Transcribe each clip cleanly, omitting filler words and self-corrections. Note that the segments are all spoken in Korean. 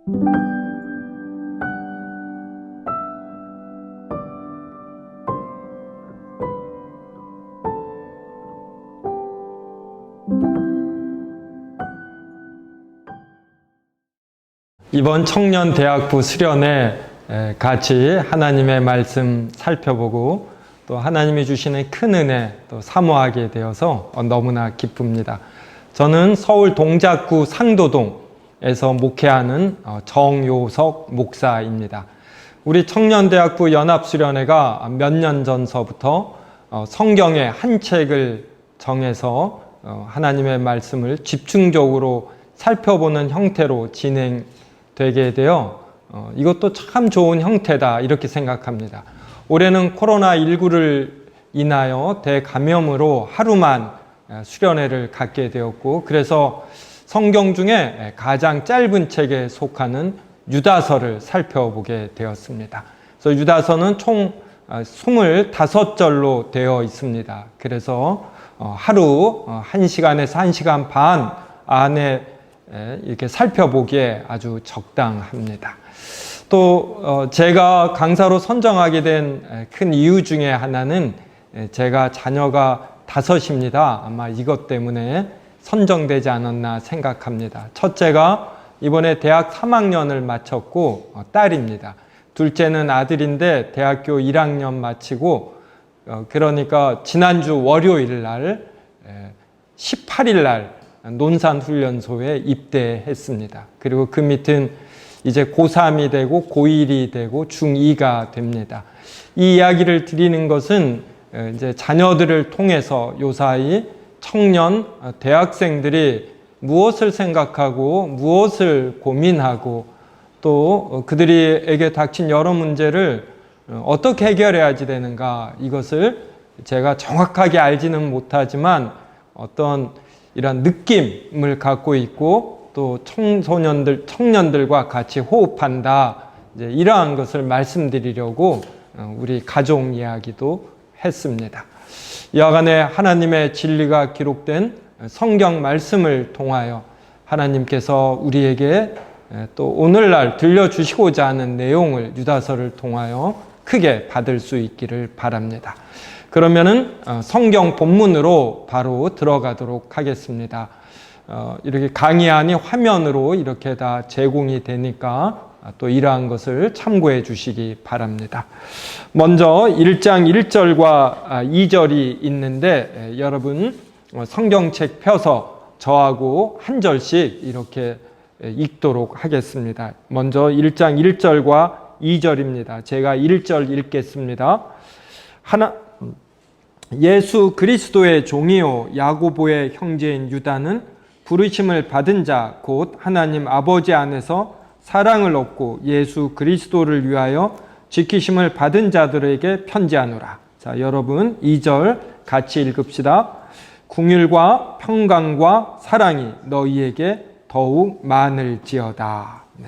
이번 청년대학부 수련회 같이 하나님의 말씀 살펴보고 또 하나님이 주시는 큰 은혜 또 사모하게 되어서 너무나 기쁩니다. 저는 서울 동작구 상도동에서 목회하는 정요석 목사입니다. 우리 청년대학부 연합수련회가 몇 년 전서부터 성경의 한 책을 정해서 하나님의 말씀을 집중적으로 살펴보는 형태로 진행되게 되어 이것도 참 좋은 형태다 이렇게 생각합니다. 올해는 코로나19를 인하여 대감염으로 하루만 수련회를 갖게 되었고, 그래서 성경 중에 가장 짧은 책에 속하는 유다서를 살펴보게 되었습니다. 그래서 유다서는 총 25절로 되어 있습니다. 그래서 하루 1시간에서 1시간 반 안에 이렇게 살펴보기에 아주 적당합니다. 또 제가 강사로 선정하게 된 큰 이유 중에 하나는 제가 자녀가 5입니다. 아마 이것 때문에 선정되지 않았나 생각합니다. 첫째가 이번에 대학 3학년을 마쳤고 딸입니다. 둘째는 아들인데 대학교 1학년 마치고 그러니까 지난주 월요일 날 18일 날 논산훈련소에 입대했습니다. 그리고 그 밑은 이제 고3이 되고 고1이 되고 중2가 됩니다. 이 이야기를 드리는 것은 이제 자녀들을 통해서 요사이 청년, 대학생들이 무엇을 생각하고 무엇을 고민하고 또 그들에게 닥친 여러 문제를 어떻게 해결해야지 되는가, 이것을 제가 정확하게 알지는 못하지만 어떤 이런 느낌을 갖고 있고 또 청년들과 같이 호흡한다, 이제 이러한 것을 말씀드리려고 우리 가족 이야기도 했습니다. 여간에 하나님의 진리가 기록된 성경 말씀을 통하여 하나님께서 우리에게 또 오늘날 들려주시고자 하는 내용을 유다서를 통하여 크게 받을 수 있기를 바랍니다. 그러면은 성경 본문으로 바로 들어가도록 하겠습니다. 이렇게 강의안이 화면으로 이렇게 다 제공이 되니까 또 이러한 것을 참고해 주시기 바랍니다. 먼저 1장 1절과 2절이 있는데 여러분 성경책 펴서 저하고 한 절씩 이렇게 읽도록 하겠습니다. 먼저 1장 1절과 2절입니다. 제가 1절 읽겠습니다. 예수 그리스도의 종이요 야고보의 형제인 유다는 부르심을 받은 자 곧 하나님 아버지 안에서 사랑을 얻고 예수 그리스도를 위하여 지키심을 받은 자들에게 편지하노라. 자, 여러분 2절 같이 읽읍시다. 긍휼과 평강과 사랑이 너희에게 더욱 많을지어다. 네.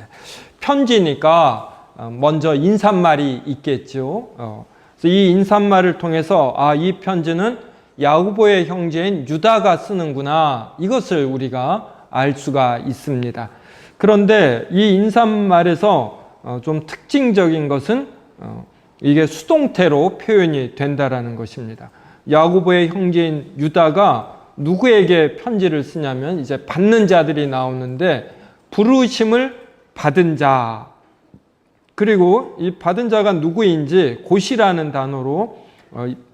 편지니까 먼저 인사말이 있겠죠. 그래서 이 인사말을 통해서 이 편지는 야고보의 형제인 유다가 쓰는구나, 이것을 우리가 알 수가 있습니다. 그런데 이 인사말에서 좀 특징적인 것은 이게 수동태로 표현이 된다라는 것입니다. 야고보의 형제인 유다가 누구에게 편지를 쓰냐면 이제 받는 자들이 나오는데 부르심을 받은 자, 그리고 이 받은 자가 누구인지 곧이라는 단어로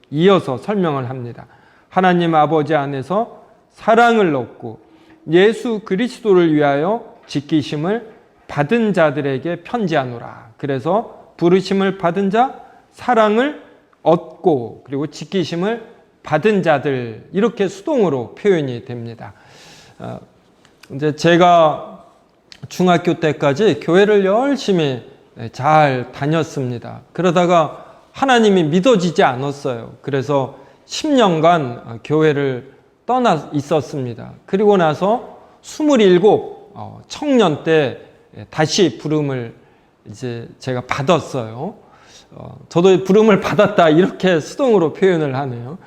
이어서 설명을 합니다. 하나님 아버지 안에서 사랑을 얻고 예수 그리스도를 위하여 지키심을 받은 자들에게 편지하노라. 그래서 부르심을 받은 자, 사랑을 얻고 그리고 지키심을 받은 자들, 이렇게 수동으로 표현이 됩니다. 이제 제가 중학교 때까지 교회를 열심히 잘 다녔습니다. 그러다가 하나님이 믿어지지 않았어요. 그래서 10년간 교회를 떠나 있었습니다. 그리고 나서 27 청년 때 다시 부름을 이제 제가 받았어요. 저도 부름을 받았다 이렇게 수동으로 표현을 하네요.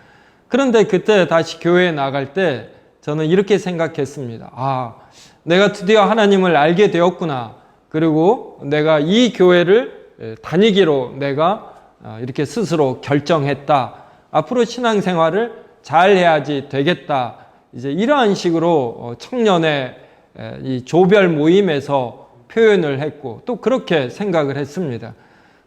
그런데 그때 다시 교회에 나갈 때 저는 이렇게 생각했습니다. 내가 드디어 하나님을 알게 되었구나. 그리고 내가 이 교회를 다니기로 내가 이렇게 스스로 결정했다. 앞으로 신앙생활을 잘 해야지 되겠다. 이제 이러한 식으로 청년의 이 조별 모임에서 표현을 했고 또 그렇게 생각을 했습니다.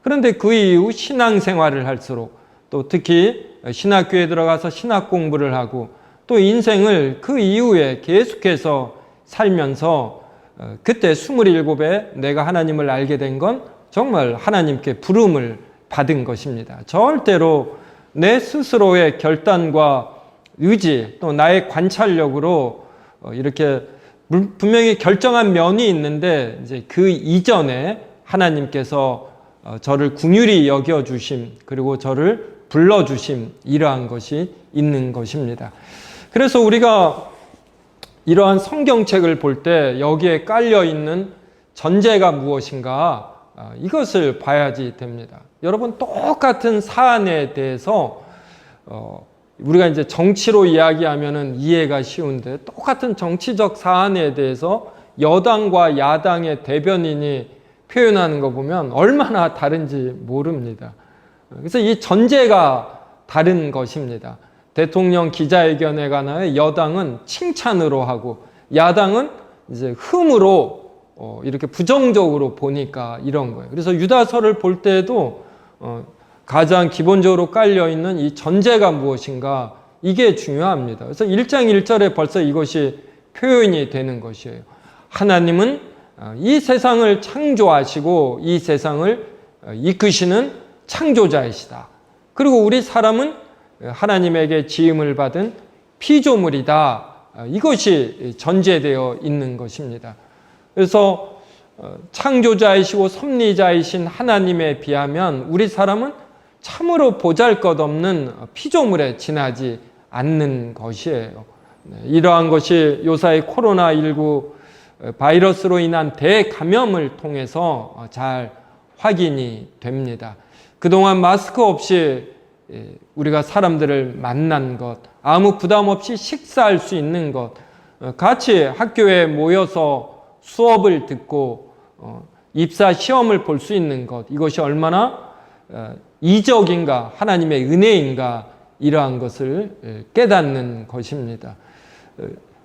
그런데 그 이후 신앙생활을 할수록 또 특히 신학교에 들어가서 신학 공부를 하고 또 인생을 그 이후에 계속해서 살면서 그때 27에 내가 하나님을 알게 된 건 정말 하나님께 부름을 받은 것입니다. 절대로 내 스스로의 결단과 의지 또 나의 관찰력으로 이렇게 분명히 결정한 면이 있는데 이제 그 이전에 하나님께서 저를 긍휼히 여겨주심 그리고 저를 불러주심 이러한 것이 있는 것입니다. 그래서 우리가 이러한 성경책을 볼 때 여기에 깔려있는 전제가 무엇인가 이것을 봐야지 됩니다. 여러분 똑같은 사안에 대해서 우리가 이제 정치로 이야기하면은 이해가 쉬운데 똑같은 정치적 사안에 대해서 여당과 야당의 대변인이 표현하는 거 보면 얼마나 다른지 모릅니다. 그래서 이 전제가 다른 것입니다. 대통령 기자회견에 관하여 여당은 칭찬으로 하고 야당은 이제 흠으로 이렇게 부정적으로 보니까 이런 거예요. 그래서 유다서를 볼 때도 가장 기본적으로 깔려있는 이 전제가 무엇인가 이게 중요합니다. 그래서 1장 1절에 벌써 이것이 표현이 되는 것이에요. 하나님은 이 세상을 창조하시고 이 세상을 이끄시는 창조자이시다. 그리고 우리 사람은 하나님에게 지음을 받은 피조물이다. 이것이 전제되어 있는 것입니다. 그래서 창조자이시고 섭리자이신 하나님에 비하면 우리 사람은 참으로 보잘것없는 피조물에 지나지 않는 것이에요. 이러한 것이 요사이 코로나19 바이러스로 인한 대감염을 통해서 잘 확인이 됩니다. 그동안 마스크 없이 우리가 사람들을 만난 것, 아무 부담 없이 식사할 수 있는 것, 같이 학교에 모여서 수업을 듣고 입사 시험을 볼 수 있는 것, 이것이 얼마나 이적인가, 하나님의 은혜인가 이러한 것을 깨닫는 것입니다.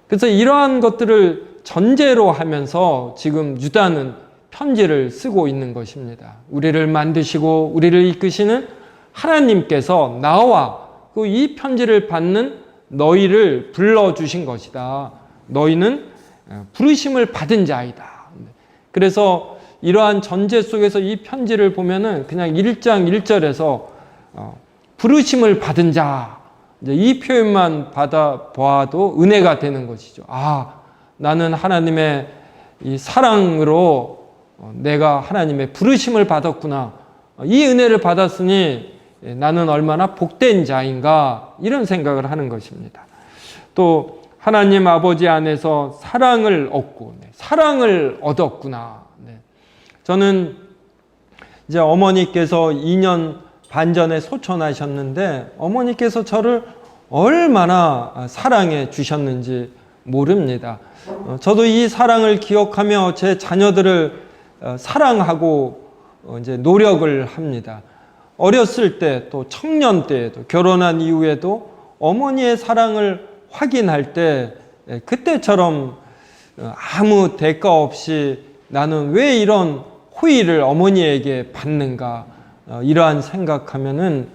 그래서 이러한 것들을 전제로 하면서 지금 유다는 편지를 쓰고 있는 것입니다. 우리를 만드시고 우리를 이끄시는 하나님께서 나와 이 편지를 받는 너희를 불러주신 것이다. 너희는 부르심을 받은 자이다. 그래서 이러한 전제 속에서 이 편지를 보면은 그냥 1장 1절에서 부르심을 받은 자, 이 표현만 받아보아도 은혜가 되는 것이죠. 아, 나는 하나님의 이 사랑으로 내가 하나님의 부르심을 받았구나. 이 은혜를 받았으니 나는 얼마나 복된 자인가 이런 생각을 하는 것입니다. 또 하나님 아버지 안에서 사랑을 얻고 사랑을 얻었구나. 저는 이제 어머니께서 2년 반 전에 소천하셨는데 어머니께서 저를 얼마나 사랑해 주셨는지 모릅니다. 저도 이 사랑을 기억하며 제 자녀들을 사랑하고 이제 노력을 합니다. 어렸을 때 또 청년 때에도 결혼한 이후에도 어머니의 사랑을 확인할 때 그때처럼 아무 대가 없이 나는 왜 이런 호의를 어머니에게 받는가 이러한 생각하면은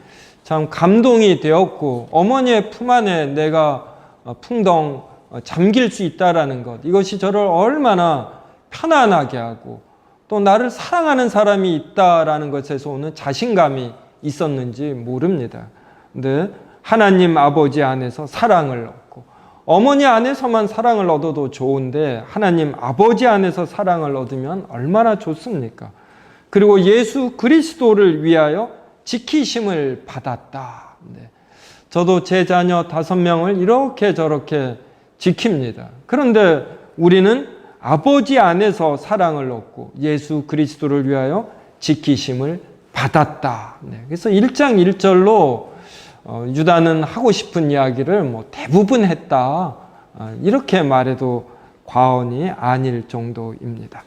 참 감동이 되었고 어머니의 품 안에 내가 풍덩 잠길 수 있다라는 것 이것이 저를 얼마나 편안하게 하고 또 나를 사랑하는 사람이 있다라는 것에서 오는 자신감이 있었는지 모릅니다. 근데 하나님 아버지 안에서 사랑을 얻고 어머니 안에서만 사랑을 얻어도 좋은데 하나님 아버지 안에서 사랑을 얻으면 얼마나 좋습니까? 그리고 예수 그리스도를 위하여 지키심을 받았다. 저도 제 자녀 5명을 이렇게 저렇게 지킵니다. 그런데 우리는 아버지 안에서 사랑을 얻고 예수 그리스도를 위하여 지키심을 받았다. 그래서 1장 1절로 유다는 하고 싶은 이야기를 대부분 했다. 이렇게 말해도 과언이 아닐 정도입니다.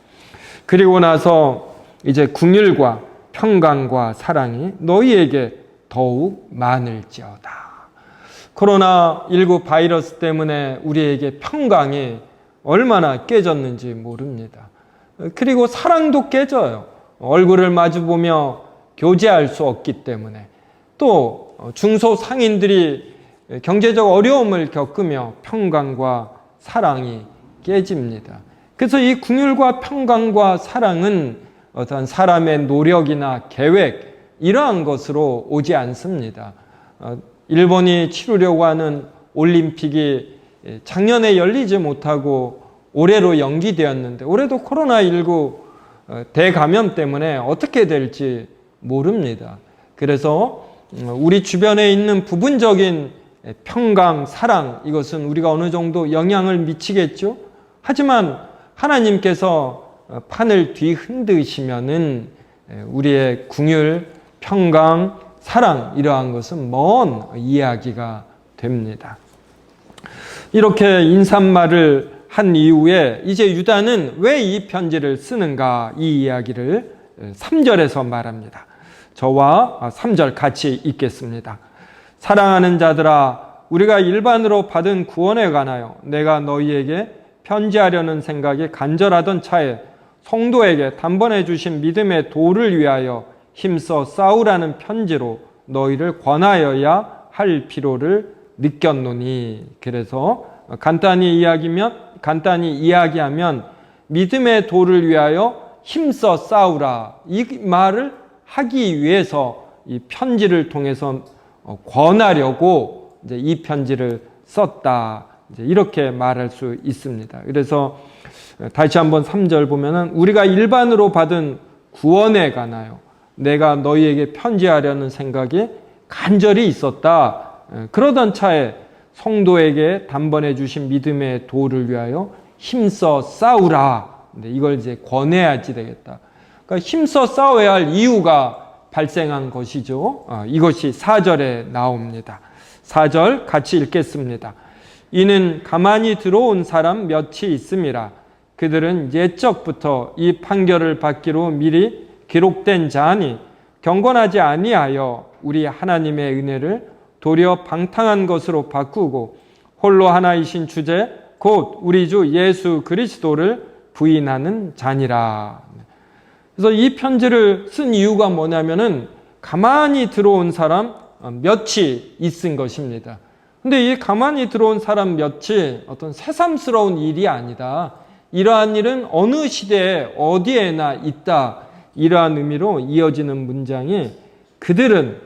그리고 나서 이제 긍휼과 평강과 사랑이 너희에게 더욱 많을지어다. 코로나19 바이러스 때문에 우리에게 평강이 얼마나 깨졌는지 모릅니다. 그리고 사랑도 깨져요. 얼굴을 마주보며 교제할 수 없기 때문에. 또 중소상인들이 경제적 어려움을 겪으며 평강과 사랑이 깨집니다. 그래서 이 긍휼과 평강과 사랑은 어떤 사람의 노력이나 계획 이러한 것으로 오지 않습니다. 일본이 치르려고 하는 올림픽이 작년에 열리지 못하고 올해로 연기되었는데 올해도 코로나19 대감염 때문에 어떻게 될지 모릅니다. 그래서 우리 주변에 있는 부분적인 평강, 사랑 이것은 우리가 어느 정도 영향을 미치겠죠. 하지만 하나님께서 판을 뒤흔드시면은 우리의 긍휼, 평강, 사랑 이러한 것은 먼 이야기가 됩니다. 이렇게 인사말을 한 이후에 이제 유다는 왜 이 편지를 쓰는가 이 이야기를 3절에서 말합니다. 저와 3절 같이 읽겠습니다. 사랑하는 자들아 우리가 일반으로 받은 구원에 관하여 내가 너희에게 편지하려는 생각이 간절하던 차에 성도에게 단번에 주신 믿음의 도를 위하여 힘써 싸우라는 편지로 너희를 권하여야 할 필요를 느꼈노니. 그래서 간단히 이야기하면 믿음의 도를 위하여 힘써 싸우라 이 말을 하기 위해서 이 편지를 통해서 권하려고 이제 이 편지를 썼다. 이제 이렇게 말할 수 있습니다. 그래서 다시 한번 3절 보면은 우리가 일반으로 받은 구원에 관하여 내가 너희에게 편지하려는 생각이 간절히 있었다. 그러던 차에 성도에게 단번에 주신 믿음의 도를 위하여 힘써 싸우라. 이걸 이제 권해야지 되겠다. 그러니까 힘써 싸워야 할 이유가 발생한 것이죠. 이것이 4절에 나옵니다. 4절 같이 읽겠습니다. 이는 가만히 들어온 사람 몇이 있음이라. 그들은 옛적부터 이 판결을 받기로 미리 기록된 자니 경건하지 아니하여 우리 하나님의 은혜를 도리어 방탕한 것으로 바꾸고 홀로 하나이신 주제 곧 우리 주 예수 그리스도를 부인하는 자니라. 그래서 이 편지를 쓴 이유가 뭐냐면은 가만히 들어온 사람 몇이 있은 것입니다. 근데 이 가만히 들어온 사람 몇이 어떤 새삼스러운 일이 아니다. 이러한 일은 어느 시대에 어디에나 있다. 이러한 의미로 이어지는 문장이 그들은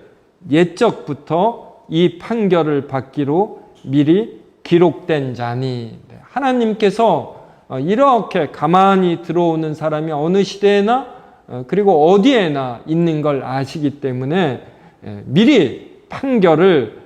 옛적부터 이 판결을 받기로 미리 기록된 자니. 하나님께서 이렇게 가만히 들어오는 사람이 어느 시대에나 그리고 어디에나 있는 걸 아시기 때문에 미리 판결을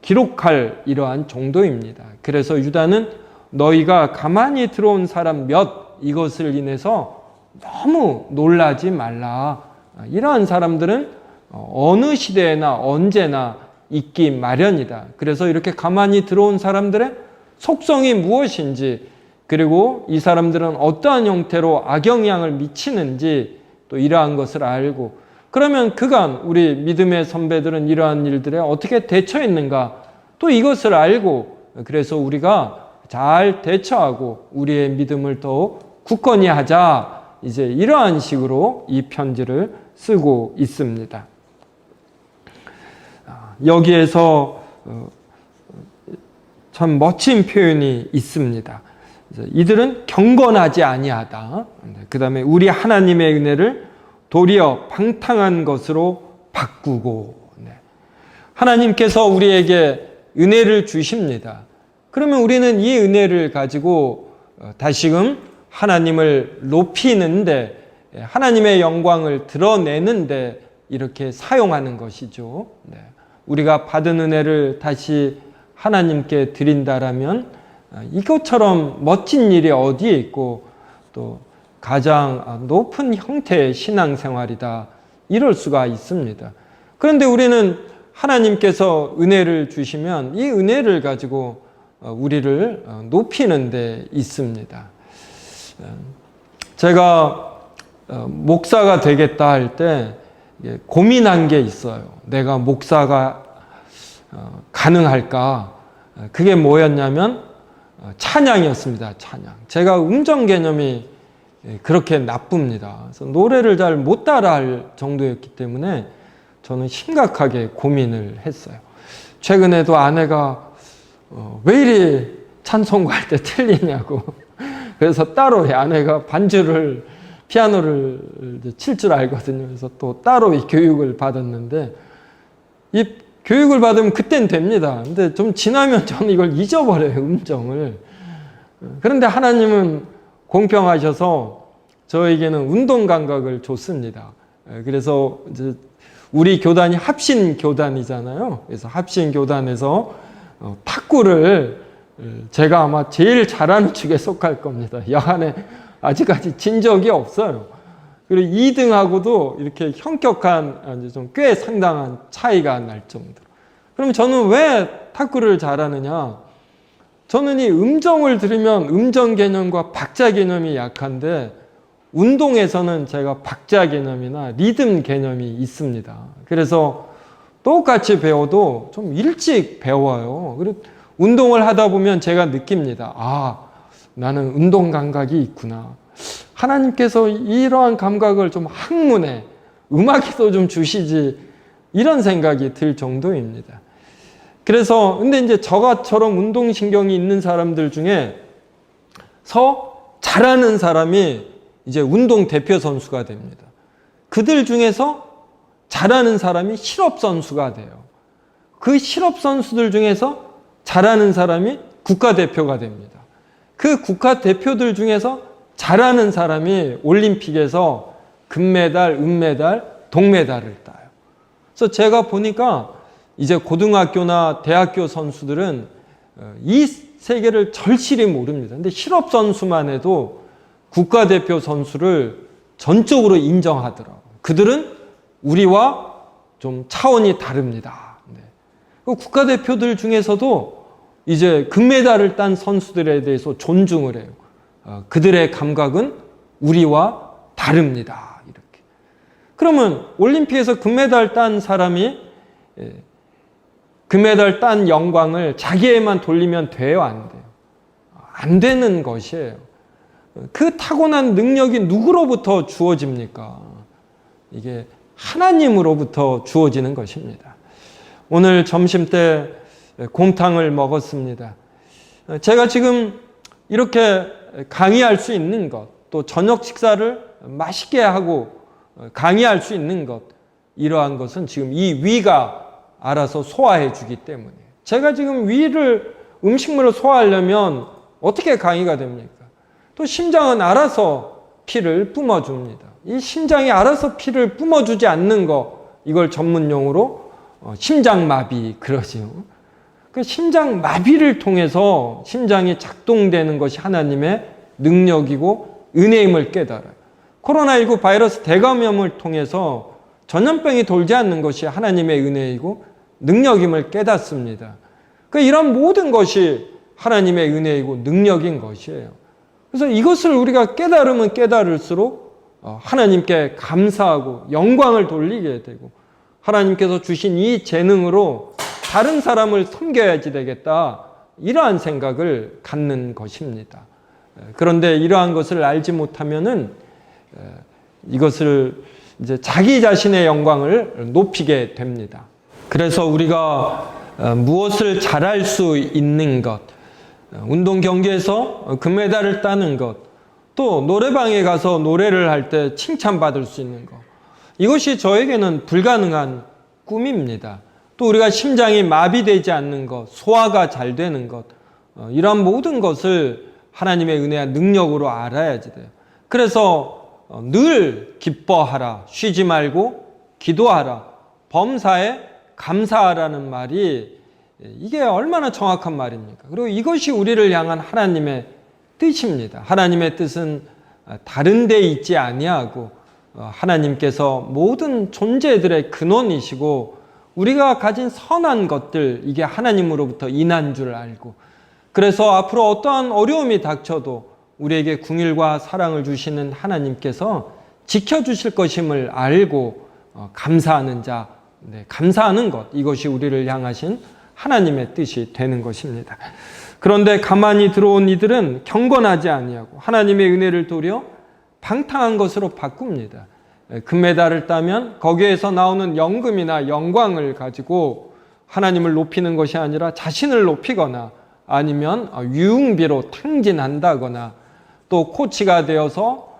기록할 이러한 정도입니다. 그래서 유다는 너희가 가만히 들어온 사람 몇 이것을 인해서 너무 놀라지 말라. 이러한 사람들은 어느 시대에나 언제나 있기 마련이다. 그래서 이렇게 가만히 들어온 사람들의 속성이 무엇인지 그리고 이 사람들은 어떠한 형태로 악영향을 미치는지 또 이러한 것을 알고 그러면 그간 우리 믿음의 선배들은 이러한 일들에 어떻게 대처했는가 또 이것을 알고 그래서 우리가 잘 대처하고 우리의 믿음을 더욱 굳건히 하자 이제 이러한 식으로 이 편지를 쓰고 있습니다. 여기에서 참 멋진 표현이 있습니다. 이들은 경건하지 아니하다. 그 다음에 우리 하나님의 은혜를 도리어 방탕한 것으로 바꾸고 하나님께서 우리에게 은혜를 주십니다. 그러면 우리는 이 은혜를 가지고 다시금 하나님을 높이는데 하나님의 영광을 드러내는데 이렇게 사용하는 것이죠. 우리가 받은 은혜를 다시 하나님께 드린다라면 이것처럼 멋진 일이 어디에 있고 또 가장 높은 형태의 신앙생활이다. 이럴 수가 있습니다. 그런데 우리는 하나님께서 은혜를 주시면 이 은혜를 가지고 우리를 높이는 데 있습니다. 제가 목사가 되겠다 할 때 고민한 게 있어요. 내가 목사가 가능할까? 그게 뭐였냐면 찬양이었습니다. 찬양. 제가 음정 개념이 그렇게 나쁩니다. 그래서 노래를 잘 못 따라할 정도였기 때문에 저는 심각하게 고민을 했어요. 최근에도 아내가 왜 이리 찬송가 할 때 틀리냐고. 그래서 따로 아내가 반주를 피아노를 칠 줄 알거든요. 그래서 또 따로 이 교육을 받았는데 이 교육을 받으면 그땐 됩니다. 근데 좀 지나면 저는 이걸 잊어버려요. 음정을. 그런데 하나님은 공평하셔서 저에게는 운동 감각을 줬습니다. 그래서 이제 우리 교단이 합신 교단이잖아요. 그래서 합신 교단에서 탁구를 제가 아마 제일 잘하는 축에 속할 겁니다. 야간에 아직까지 진 적이 없어요. 그리고 2등하고도 이렇게 현격한 좀 꽤 상당한 차이가 날 정도로. 그럼 저는 왜 탁구를 잘하느냐? 저는 이 음정을 들으면 음정 개념과 박자 개념이 약한데 운동에서는 제가 박자 개념이나 리듬 개념이 있습니다. 그래서 똑같이 배워도 좀 일찍 배워요. 그리고 운동을 하다 보면 제가 느낍니다. 아, 나는 운동 감각이 있구나. 하나님께서 이러한 감각을 좀 학문에, 음악에도 좀 주시지, 이런 생각이 들 정도입니다. 그래서, 근데 이제 저처럼 운동신경이 있는 사람들 중에서 잘하는 사람이 이제 운동 대표 선수가 됩니다. 그들 중에서 잘하는 사람이 실업 선수가 돼요. 그 실업 선수들 중에서 잘하는 사람이 국가대표가 됩니다. 그 국가대표들 중에서 잘하는 사람이 올림픽에서 금메달, 은메달, 동메달을 따요. 그래서 제가 보니까 이제 고등학교나 대학교 선수들은 이 세계를 절실히 모릅니다. 근데 실업 선수만 해도 국가대표 선수를 전적으로 인정하더라고요. 그들은 우리와 좀 차원이 다릅니다. 네. 국가대표들 중에서도 이제 금메달을 딴 선수들에 대해서 존중을 해요. 그들의 감각은 우리와 다릅니다. 이렇게. 그러면 올림픽에서 금메달 딴 사람이 금메달 딴 영광을 자기에만 돌리면 돼요? 안 돼요? 안 되는 것이에요. 그 타고난 능력이 누구로부터 주어집니까? 이게 하나님으로부터 주어지는 것입니다. 오늘 점심 때 곰탕을 먹었습니다. 제가 지금 이렇게 강의할 수 있는 것, 또 저녁 식사를 맛있게 하고 강의할 수 있는 것, 이러한 것은 지금 이 위가 알아서 소화해 주기 때문에. 제가 지금 위를 음식물을 소화하려면 어떻게 강의가 됩니까? 또 심장은 알아서 피를 뿜어줍니다. 이 심장이 알아서 피를 뿜어주지 않는 거, 이걸 전문용어로 심장마비 그러지요. 그 심장마비를 통해서 심장이 작동되는 것이 하나님의 능력이고 은혜임을 깨달아요. 코로나19 바이러스 대감염을 통해서 전염병이 돌지 않는 것이 하나님의 은혜이고 능력임을 깨닫습니다. 이런 모든 것이 하나님의 은혜이고 능력인 것이에요. 그래서 이것을 우리가 깨달으면 깨달을수록 하나님께 감사하고 영광을 돌리게 되고 하나님께서 주신 이 재능으로 다른 사람을 섬겨야지 되겠다, 이러한 생각을 갖는 것입니다. 그런데 이러한 것을 알지 못하면은 이것을 이제 자기 자신의 영광을 높이게 됩니다. 그래서 우리가 무엇을 잘할 수 있는 것, 운동 경기에서 금메달을 따는 것, 또 노래방에 가서 노래를 할 때 칭찬받을 수 있는 것, 이것이 저에게는 불가능한 꿈입니다. 또 우리가 심장이 마비되지 않는 것, 소화가 잘 되는 것, 이러한 모든 것을 하나님의 은혜와 능력으로 알아야지 돼요. 그래서 늘 기뻐하라, 쉬지 말고 기도하라, 범사에 감사하라는 말이 이게 얼마나 정확한 말입니까? 그리고 이것이 우리를 향한 하나님의 뜻입니다. 하나님의 뜻은 다른 데 있지 아니하고 하나님께서 모든 존재들의 근원이시고 우리가 가진 선한 것들, 이게 하나님으로부터 인한 줄 알고, 그래서 앞으로 어떠한 어려움이 닥쳐도 우리에게 긍휼과 사랑을 주시는 하나님께서 지켜주실 것임을 알고 감사하는 자, 감사하는 것, 이것이 우리를 향하신 하나님의 뜻이 되는 것입니다. 그런데 가만히 들어온 이들은 경건하지 아니하고 하나님의 은혜를 도려 방탕한 것으로 바꿉니다. 금메달을 따면 거기에서 나오는 연금이나 영광을 가지고 하나님을 높이는 것이 아니라 자신을 높이거나 아니면 유흥비로 탕진한다거나 또 코치가 되어서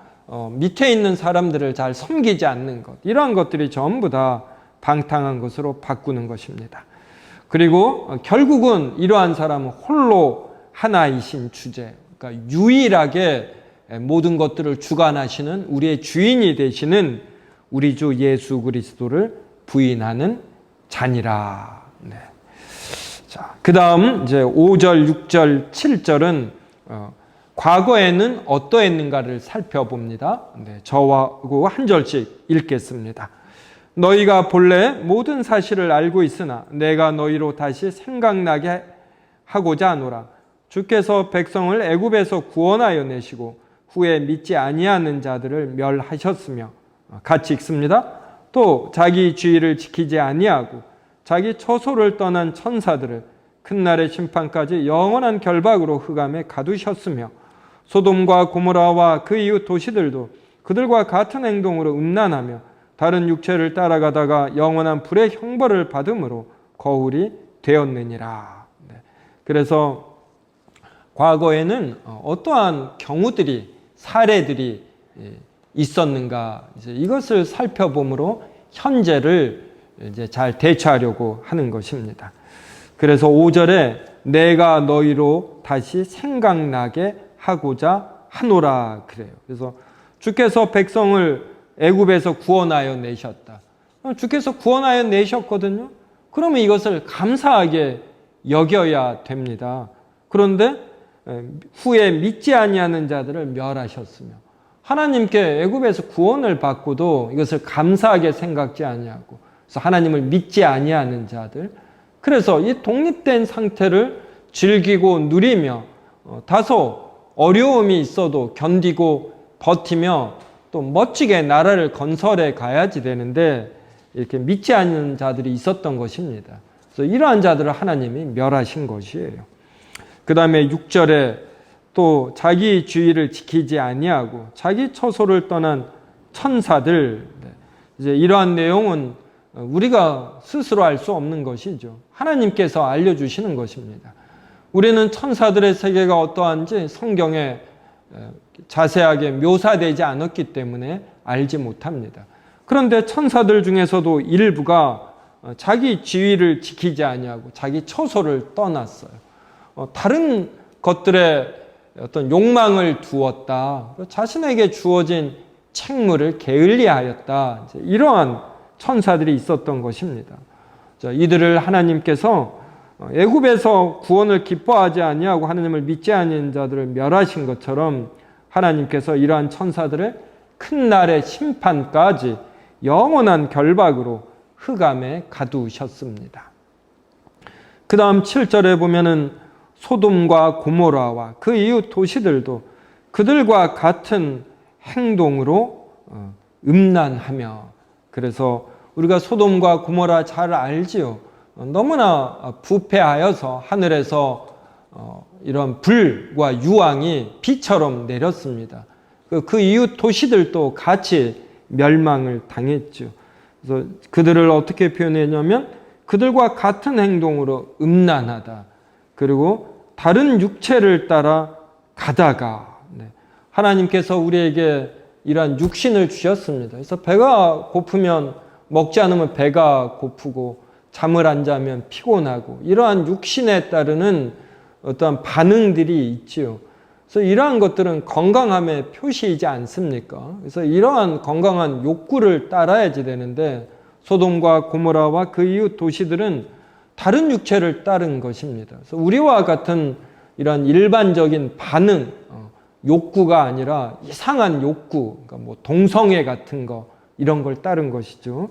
밑에 있는 사람들을 잘 섬기지 않는 것, 이러한 것들이 전부 다 방탕한 것으로 바꾸는 것입니다. 그리고 결국은 이러한 사람은 홀로 하나이신 주제, 그러니까 유일하게 모든 것들을 주관하시는 우리의 주인이 되시는 우리 주 예수 그리스도를 부인하는 자니라. 네. 자, 그 다음 이제 5절, 6절, 7절은 과거에는 어떠했는가를 살펴봅니다. 네, 저하고 한 절씩 읽겠습니다. 너희가 본래 모든 사실을 알고 있으나 내가 너희로 다시 생각나게 하고자 하노라. 주께서 백성을 애굽에서 구원하여 내시고 후에 믿지 아니하는 자들을 멸하셨으며, 같이 읽습니다. 또 자기 주의를 지키지 아니하고 자기 처소를 떠난 천사들을 큰 날의 심판까지 영원한 결박으로 흑암에 가두셨으며, 소돔과 고모라와 그 이웃 도시들도 그들과 같은 행동으로 음란하며 다른 육체를 따라가다가 영원한 불의 형벌을 받음으로 거울이 되었느니라. 그래서 과거에는 어떠한 경우들이, 사례들이 있었는가, 이것을 살펴보므로 현재를 이제 잘 대처하려고 하는 것입니다. 그래서 5절에 내가 너희로 다시 생각나게 하고자 하노라 그래요. 그래서 주께서 백성을 애굽에서 구원하여 내셨다. 주께서 구원하여 내셨거든요. 그러면 이것을 감사하게 여겨야 됩니다. 그런데 후에 믿지 아니하는 자들을 멸하셨으며, 하나님께 애굽에서 구원을 받고도 이것을 감사하게 생각지 아니하고, 그래서 하나님을 믿지 아니하는 자들, 그래서 이 독립된 상태를 즐기고 누리며 다소 어려움이 있어도 견디고 버티며 또 멋지게 나라를 건설해 가야지 되는데 이렇게 믿지 않는 자들이 있었던 것입니다. 그래서 이러한 자들을 하나님이 멸하신 것이에요. 그 다음에 6절에 또 자기 주의를 지키지 아니하고 자기 처소를 떠난 천사들, 이제 이러한 내용은 우리가 스스로 알 수 없는 것이죠. 하나님께서 알려주시는 것입니다. 우리는 천사들의 세계가 어떠한지 성경에 자세하게 묘사되지 않았기 때문에 알지 못합니다. 그런데 천사들 중에서도 일부가 자기 지위를 지키지 아니하고 자기 처소를 떠났어요. 다른 것들의 어떤 욕망을 두었다, 자신에게 주어진 책무를 게을리하였다, 이러한 천사들이 있었던 것입니다. 이들을 하나님께서 애굽에서 구원을 기뻐하지 아니하고 하나님을 믿지 아니하는 자들을 멸하신 것처럼 하나님께서 이러한 천사들을 큰 날의 심판까지 영원한 결박으로 흑암에 가두셨습니다. 그 다음 7절에 보면은 소돔과 고모라와 그 이웃 도시들도 그들과 같은 행동으로 음란하며, 그래서 우리가 소돔과 고모라 잘 알지요. 너무나 부패하여서 하늘에서 이런 불과 유황이 비처럼 내렸습니다. 그 이웃 도시들도 같이 멸망을 당했죠. 그래서 그들을 어떻게 표현했냐면 그들과 같은 행동으로 음란하다, 그리고 다른 육체를 따라 가다가, 하나님께서 우리에게 이러한 육신을 주셨습니다. 그래서 배가 고프면 먹지 않으면 배가 고프고 잠을 안 자면 피곤하고, 이러한 육신에 따르는 어떠한 반응들이 있지요. 그래서 이러한 것들은 건강함의 표시이지 않습니까? 그래서 이러한 건강한 욕구를 따라야지 되는데 소돔과 고모라와 그 이웃 도시들은 다른 육체를 따른 것입니다. 그래서 우리와 같은 이러한 일반적인 반응, 욕구가 아니라 이상한 욕구, 그러니까 뭐 동성애 같은 거, 이런 걸 따른 것이죠.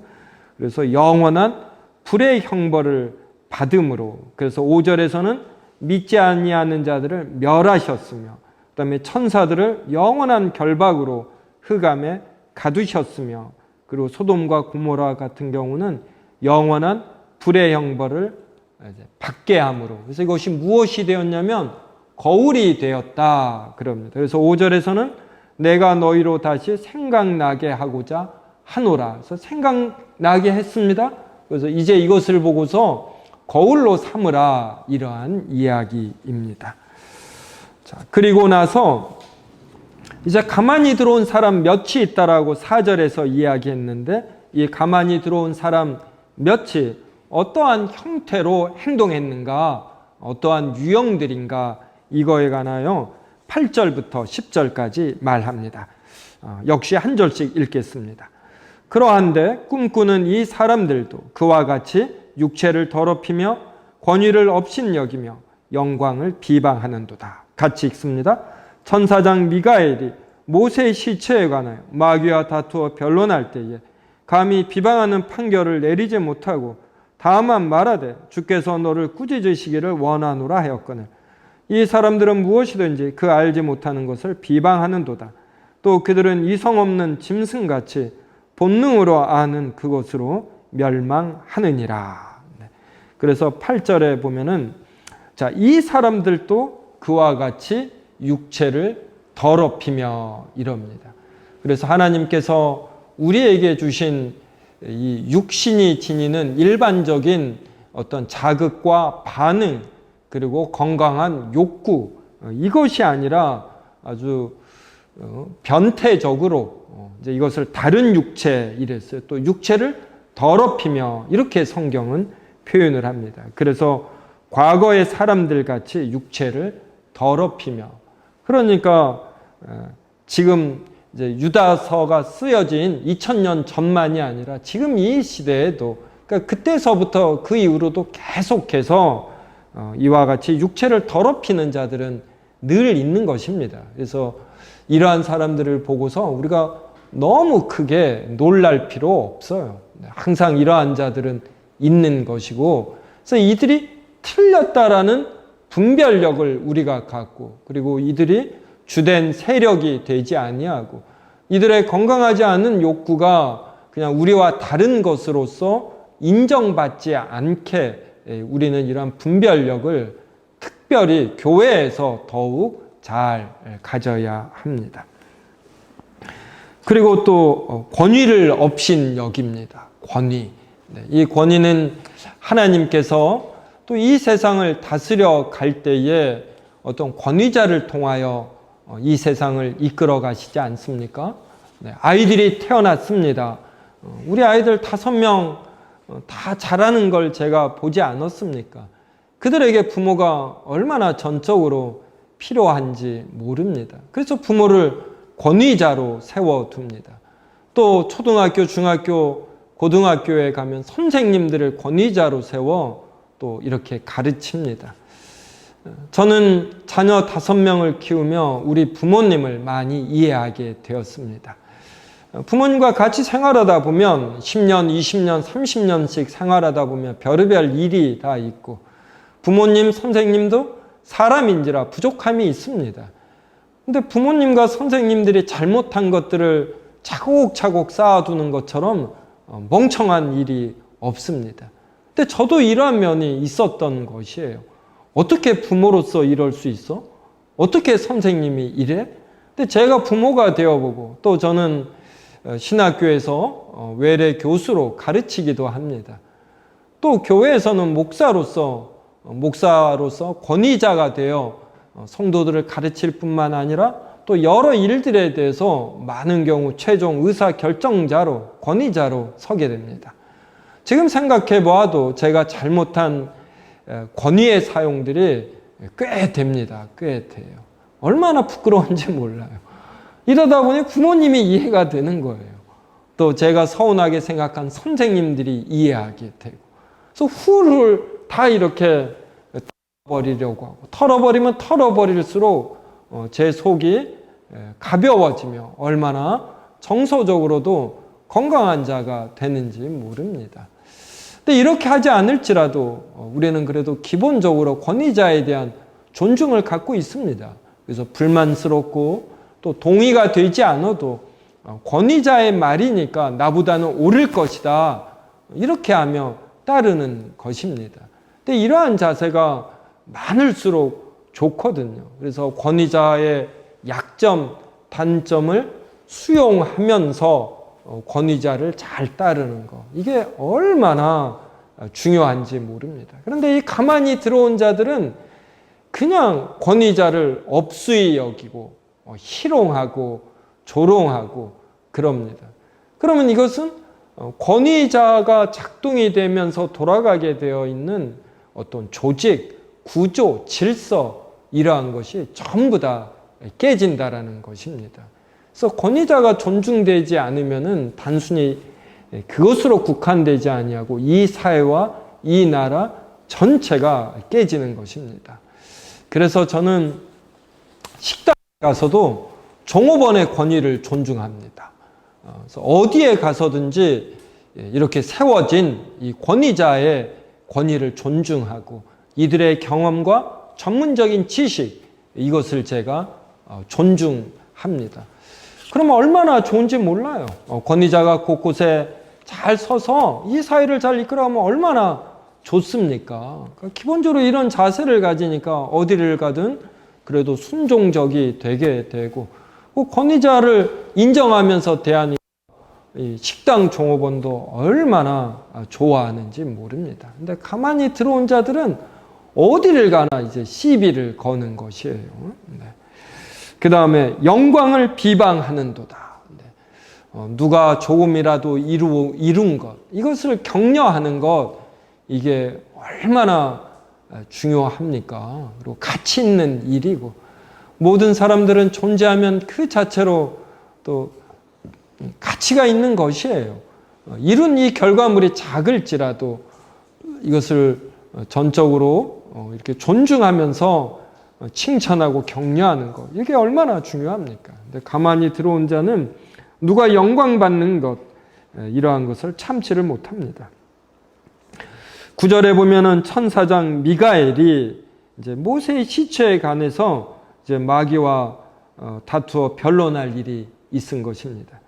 그래서 영원한 불의 형벌을 받음으로, 그래서 5절에서는 믿지 아니하는 자들을 멸하셨으며, 그 다음에 천사들을 영원한 결박으로 흑암에 가두셨으며, 그리고 소돔과 고모라 같은 경우는 영원한 불의 형벌을 받게 함으로. 그래서 이것이 무엇이 되었냐면 거울이 되었다 그럽니다. 그래서 5절에서는 내가 너희로 다시 생각나게 하고자 하노라. 그래서 생각나게 했습니다. 그래서 이제 이것을 보고서 거울로 삼으라, 이러한 이야기입니다. 자, 그리고 나서 이제 가만히 들어온 사람 몇이 있다라고 4절에서 이야기했는데, 이 가만히 들어온 사람 몇이 어떠한 형태로 행동했는가, 어떠한 유형들인가, 이거에 관하여 8절부터 10절까지 말합니다. 역시 한 절씩 읽겠습니다. 그러한데 꿈꾸는 이 사람들도 그와 같이 육체를 더럽히며 권위를 업신여기며 영광을 비방하는도다. 같이 읽습니다. 천사장 미가엘이 모세의 시체에 관하여 마귀와 다투어 변론할 때에 감히 비방하는 판결을 내리지 못하고 다만 말하되 주께서 너를 꾸짖으시기를 원하노라 하였거늘 이 사람들은 무엇이든지 그 알지 못하는 것을 비방하는도다. 또 그들은 이성 없는 짐승같이 본능으로 아는 그것으로 멸망하느니라. 그래서 8절에 보면은 자, 이 사람들도 그와 같이 육체를 더럽히며 이럽니다. 그래서 하나님께서 우리에게 주신 이 육신이 지니는 일반적인 어떤 자극과 반응, 그리고 건강한 욕구, 이것이 아니라 아주 변태적으로 이제 이것을 다른 육체 이랬어요. 또 육체를 더럽히며, 이렇게 성경은 표현을 합니다. 그래서 과거의 사람들 같이 육체를 더럽히며, 그러니까 지금 이제 유다서가 쓰여진 2000년 전만이 아니라 지금 이 시대에도, 그러니까 그때서부터 그 이후로도 계속해서 이와 같이 육체를 더럽히는 자들은 늘 있는 것입니다. 그래서 이러한 사람들을 보고서 우리가 너무 크게 놀랄 필요 없어요. 항상 이러한 자들은 있는 것이고, 그래서 이들이 틀렸다라는 분별력을 우리가 갖고, 그리고 이들이 주된 세력이 되지 아니하고, 이들의 건강하지 않은 욕구가 그냥 우리와 다른 것으로서 인정받지 않게 우리는 이러한 분별력을 특별히 교회에서 더욱 잘 가져야 합니다. 그리고 또 권위를 업신여깁니다. 권위. 이 권위는 하나님께서 또 이 세상을 다스려 갈 때에 어떤 권위자를 통하여 이 세상을 이끌어 가시지 않습니까? 아이들이 태어났습니다. 우리 아이들 5명 다 잘하는 걸 제가 보지 않았습니까? 그들에게 부모가 얼마나 전적으로 필요한지 모릅니다. 그래서 부모를 권위자로 세워둡니다. 또 초등학교, 중학교, 고등학교에 가면 선생님들을 권위자로 세워 또 이렇게 가르칩니다. 저는 자녀 5명을 키우며 우리 부모님을 많이 이해하게 되었습니다. 부모님과 같이 생활하다 보면 10년, 20년, 30년씩 생활하다 보면 별의별 일이 다 있고, 부모님, 선생님도 사람인지라 부족함이 있습니다. 근데 부모님과 선생님들이 잘못한 것들을 차곡차곡 쌓아두는 것처럼 멍청한 일이 없습니다. 근데 저도 이러한 면이 있었던 것이에요. 어떻게 부모로서 이럴 수 있어? 어떻게 선생님이 이래? 근데 제가 부모가 되어보고, 또 저는 신학교에서 외래 교수로 가르치기도 합니다. 또 교회에서는 목사로서 권위자가 되어 성도들을 가르칠 뿐만 아니라 또 여러 일들에 대해서 많은 경우 최종 의사 결정자로, 권위자로 서게 됩니다. 지금 생각해 보아도 제가 잘못한 권위의 사용들이 꽤 됩니다. 꽤 돼요. 얼마나 부끄러운지 몰라요. 이러다 보니 부모님이 이해가 되는 거예요. 또 제가 서운하게 생각한 선생님들이 이해하게 되고, 그래서 훌훌 다 이렇게 털어버리려고 하고, 털어버리면 털어버릴수록 제 속이 가벼워지며 얼마나 정서적으로도 건강한 자가 되는지 모릅니다. 근데 이렇게 하지 않을지라도 우리는 그래도 기본적으로 권위자에 대한 존중을 갖고 있습니다. 그래서 불만스럽고 또 동의가 되지 않아도 권위자의 말이니까 나보다는 옳을 것이다. 이렇게 하며 따르는 것입니다. 근데 이러한 자세가 많을수록 좋거든요. 그래서 권위자의 약점, 단점을 수용하면서 권위자를 잘 따르는 것. 이게 얼마나 중요한지 모릅니다. 그런데 이 가만히 들어온 자들은 그냥 권위자를 업수히 여기고 희롱하고 조롱하고 그럽니다. 그러면 이것은 권위자가 작동이 되면서 돌아가게 되어 있는 어떤 조직, 구조, 질서 이러한 것이 전부 다 깨진다라는 것입니다. 그래서 권위자가 존중되지 않으면은 단순히 그것으로 국한되지 아니하고 이 사회와 이 나라 전체가 깨지는 것입니다. 그래서 저는 식당에 가서도 종업원의 권위를 존중합니다. 그래서 어디에 가서든지 이렇게 세워진 이 권위자의 권위를 존중하고 이들의 경험과 전문적인 지식 이것을 제가 존중합니다. 그러면 얼마나 좋은지 몰라요. 권위자가 곳곳에 잘 서서 이 사회를 잘 이끌어가면 얼마나 좋습니까? 그러니까 기본적으로 이런 자세를 가지니까 어디를 가든 그래도 순종적이 되게 되고 권위자를 인정하면서 대하니 식당 종업원도 얼마나 좋아하는지 모릅니다. 근데 가만히 들어온 자들은 어디를 가나 이제 시비를 거는 것이에요. 네. 그 다음에 영광을 비방하는도다. 네. 누가 조금이라도 이룬 것, 이것을 격려하는 것, 이게 얼마나 중요합니까? 그리고 가치 있는 일이고, 모든 사람들은 존재하면 그 자체로 또 가치가 있는 것이에요. 이룬 이 결과물이 작을지라도 이것을 전적으로 이렇게 존중하면서 칭찬하고 격려하는 것, 이게 얼마나 중요합니까? 근데 가만히 들어온 자는 누가 영광받는 것, 이러한 것을 참지를 못합니다. 9절에 보면은 천사장 미가엘이 이제 모세의 시체에 관해서 이제 마귀와 다투어 변론할 일이 있은 것입니다.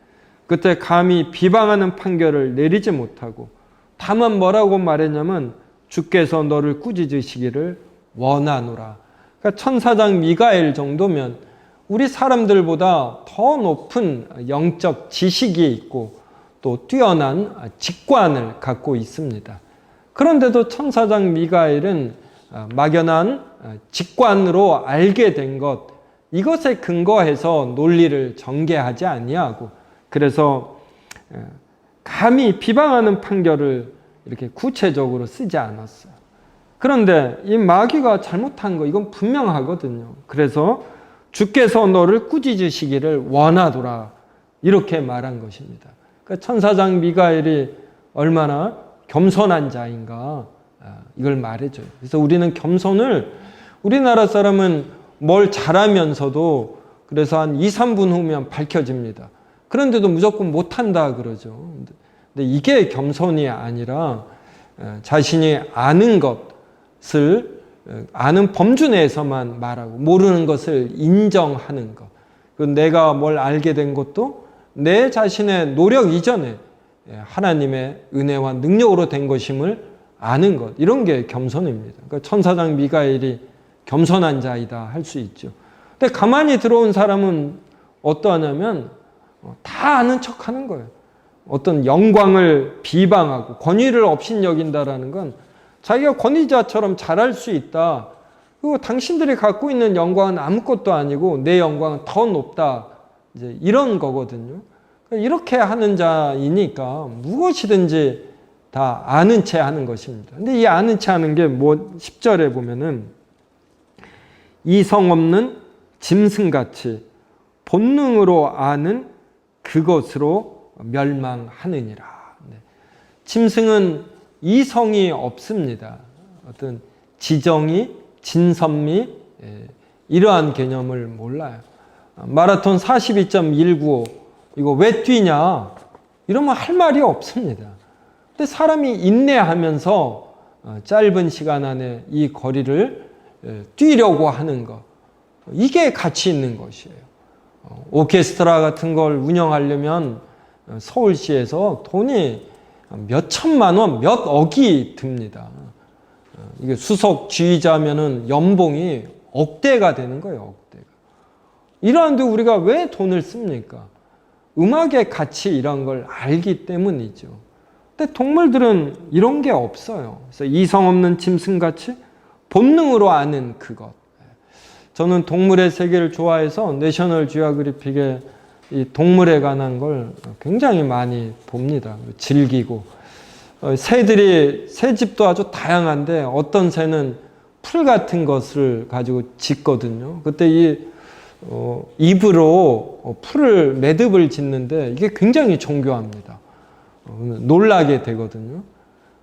그때 감히 비방하는 판결을 내리지 못하고 다만 뭐라고 말했냐면 주께서 너를 꾸짖으시기를 원하노라. 그러니까 천사장 미가엘 정도면 우리 사람들보다 더 높은 영적 지식이 있고 또 뛰어난 직관을 갖고 있습니다. 그런데도 천사장 미가엘은 막연한 직관으로 알게 된 것, 이것에 근거해서 논리를 전개하지 아니하고 그래서 감히 비방하는 판결을 이렇게 구체적으로 쓰지 않았어요. 그런데 이 마귀가 잘못한 거 이건 분명하거든요. 그래서 주께서 너를 꾸짖으시기를 원하도라 이렇게 말한 것입니다. 그러니까 천사장 미가엘이 얼마나 겸손한 자인가 이걸 말해줘요. 그래서 우리는 겸손을 우리나라 사람은 뭘 잘하면서도 그래서 한 2, 3분 후면 밝혀집니다. 그런데도 무조건 못한다 그러죠. 근데 이게 겸손이 아니라 자신이 아는 것을 아는 범주 내에서만 말하고 모르는 것을 인정하는 것. 내가 뭘 알게 된 것도 내 자신의 노력 이전에 하나님의 은혜와 능력으로 된 것임을 아는 것. 이런 게 겸손입니다. 그러니까 천사장 미가엘이 겸손한 자이다 할 수 있죠. 근데 가만히 들어온 사람은 어떠하냐면 다 아는 척 하는 거예요. 어떤 영광을 비방하고 권위를 업신여긴다라는 건 자기가 권위자처럼 잘할 수 있다. 그리고 당신들이 갖고 있는 영광은 아무것도 아니고 내 영광은 더 높다. 이제 이런 거거든요. 이렇게 하는 자이니까 무엇이든지 다 아는 채 하는 것입니다. 근데 이 아는 채 하는 게 뭐 10절에 보면은 이성 없는 짐승같이 본능으로 아는 그것으로 멸망하느니라. 짐승은 이성이 없습니다. 어떤 지정의, 진선미 이러한 개념을 몰라요. 마라톤 42.195 이거 왜 뛰냐? 이러면 할 말이 없습니다. 근데 사람이 인내하면서 짧은 시간 안에 이 거리를 뛰려고 하는 것, 이게 가치 있는 것이에요. 오케스트라 같은 걸 운영하려면 서울시에서 돈이 몇 천만 원, 몇 억이 듭니다. 이게 수석 지휘자면은 연봉이 억대가 되는 거예요, 억대가. 이러한데 우리가 왜 돈을 씁니까? 음악의 가치 이런 걸 알기 때문이죠. 근데 동물들은 이런 게 없어요. 그래서 이성 없는 짐승같이 본능으로 아는 그것. 저는 동물의 세계를 좋아해서 내셔널 지오그래픽에 이 동물에 관한 걸 굉장히 많이 봅니다. 즐기고. 새집도 아주 다양한데 어떤 새는 풀 같은 것을 가지고 짖거든요. 그때 입으로 풀을 매듭을 짓는데 이게 굉장히 정교합니다. 놀라게 되거든요.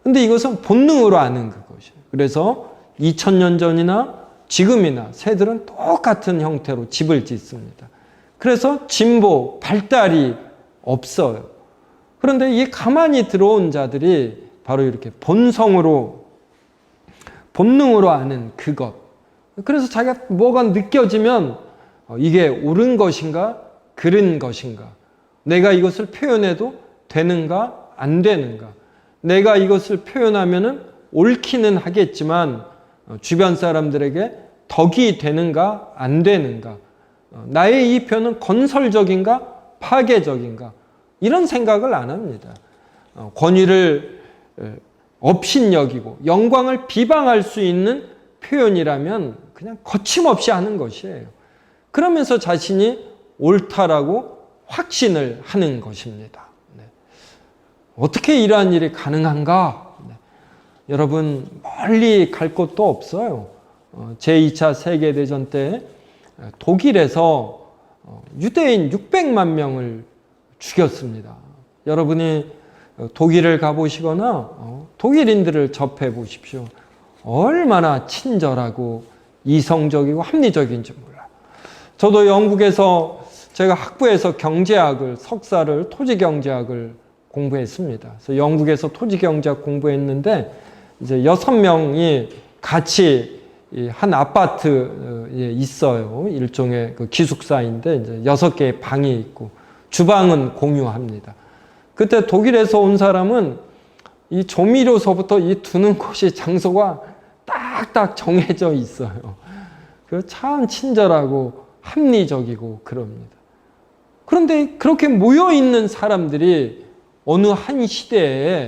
근데 이것은 본능으로 아는 그것이에요. 그래서 2000년 전이나 지금이나 새들은 똑같은 형태로 집을 짓습니다. 그래서 진보, 발달이 없어요. 그런데 이 가만히 들어온 자들이 바로 이렇게 본능으로 아는 그것. 그래서 자기가 뭐가 느껴지면 이게 옳은 것인가, 그른 것인가, 내가 이것을 표현해도 되는가, 안 되는가, 내가 이것을 표현하면은 옳기는 하겠지만 주변 사람들에게 덕이 되는가, 안 되는가, 나의 이 표현은 건설적인가, 파괴적인가, 이런 생각을 안 합니다. 권위를 업신여기고 영광을 비방할 수 있는 표현이라면 그냥 거침없이 하는 것이에요. 그러면서 자신이 옳다라고 확신을 하는 것입니다. 어떻게 이러한 일이 가능한가? 여러분, 멀리 갈 곳도 없어요. 제2차 세계대전 때 독일에서 유대인 600만 명을 죽였습니다. 여러분이 독일을 가보시거나 독일인들을 접해 보십시오. 얼마나 친절하고 이성적이고 합리적인지 몰라요. 저도 영국에서 제가 학부에서 경제학을, 석사를 토지경제학을 공부했습니다. 그래서 영국에서 토지경제학 공부했는데 이제 6명이 같이 한 아파트에 있어요. 일종의 그 기숙사인데 이제 6개의 방이 있고 주방은 공유합니다. 그때 독일에서 온 사람은 이 조미료서부터 이 두는 곳이 장소가 딱딱 정해져 있어요. 그 참 친절하고 합리적이고 그럽니다. 그런데 그렇게 모여 있는 사람들이 어느 한 시대에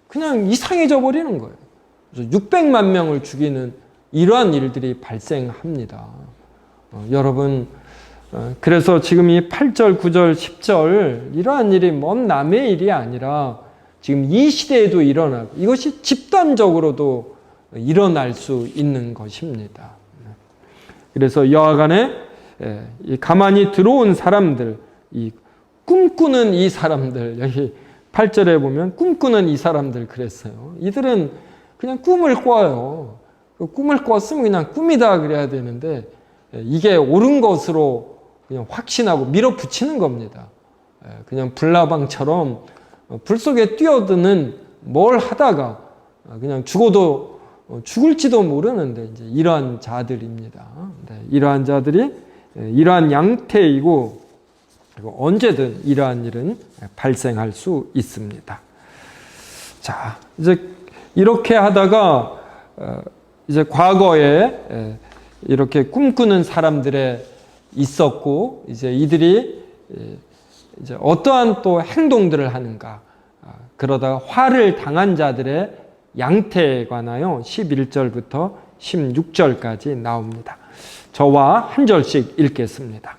그냥 이상해져 버리는 거예요. 600만 명을 죽이는 이러한 일들이 발생합니다. 여러분, 그래서 지금 이 8절, 9절, 10절 이러한 일이 먼 남의 일이 아니라 지금 이 시대에도 일어나고 이것이 집단적으로도 일어날 수 있는 것입니다. 그래서 여하간에 가만히 들어온 사람들, 이 꿈꾸는 이 사람들, 여기 8절에 보면 꿈꾸는 이 사람들 그랬어요. 이들은 그냥 꿈을 꿔요. 꿈을 꿨으면 그냥 꿈이다 그래야 되는데 이게 옳은 것으로 그냥 확신하고 밀어붙이는 겁니다. 그냥 불나방처럼 불 속에 뛰어드는 뭘 하다가 그냥 죽어도 죽을지도 모르는데 이제 이러한 자들입니다. 이러한 자들이 이러한 양태이고 언제든 이러한 일은 발생할 수 있습니다. 자, 이제 이렇게 하다가 이제 과거에 이렇게 꿈꾸는 사람들에 있었고 이제 이들이 이제 어떠한 또 행동들을 하는가, 그러다가 화를 당한 자들의 양태에 관하여 11절부터 16절까지 나옵니다. 저와 한 절씩 읽겠습니다.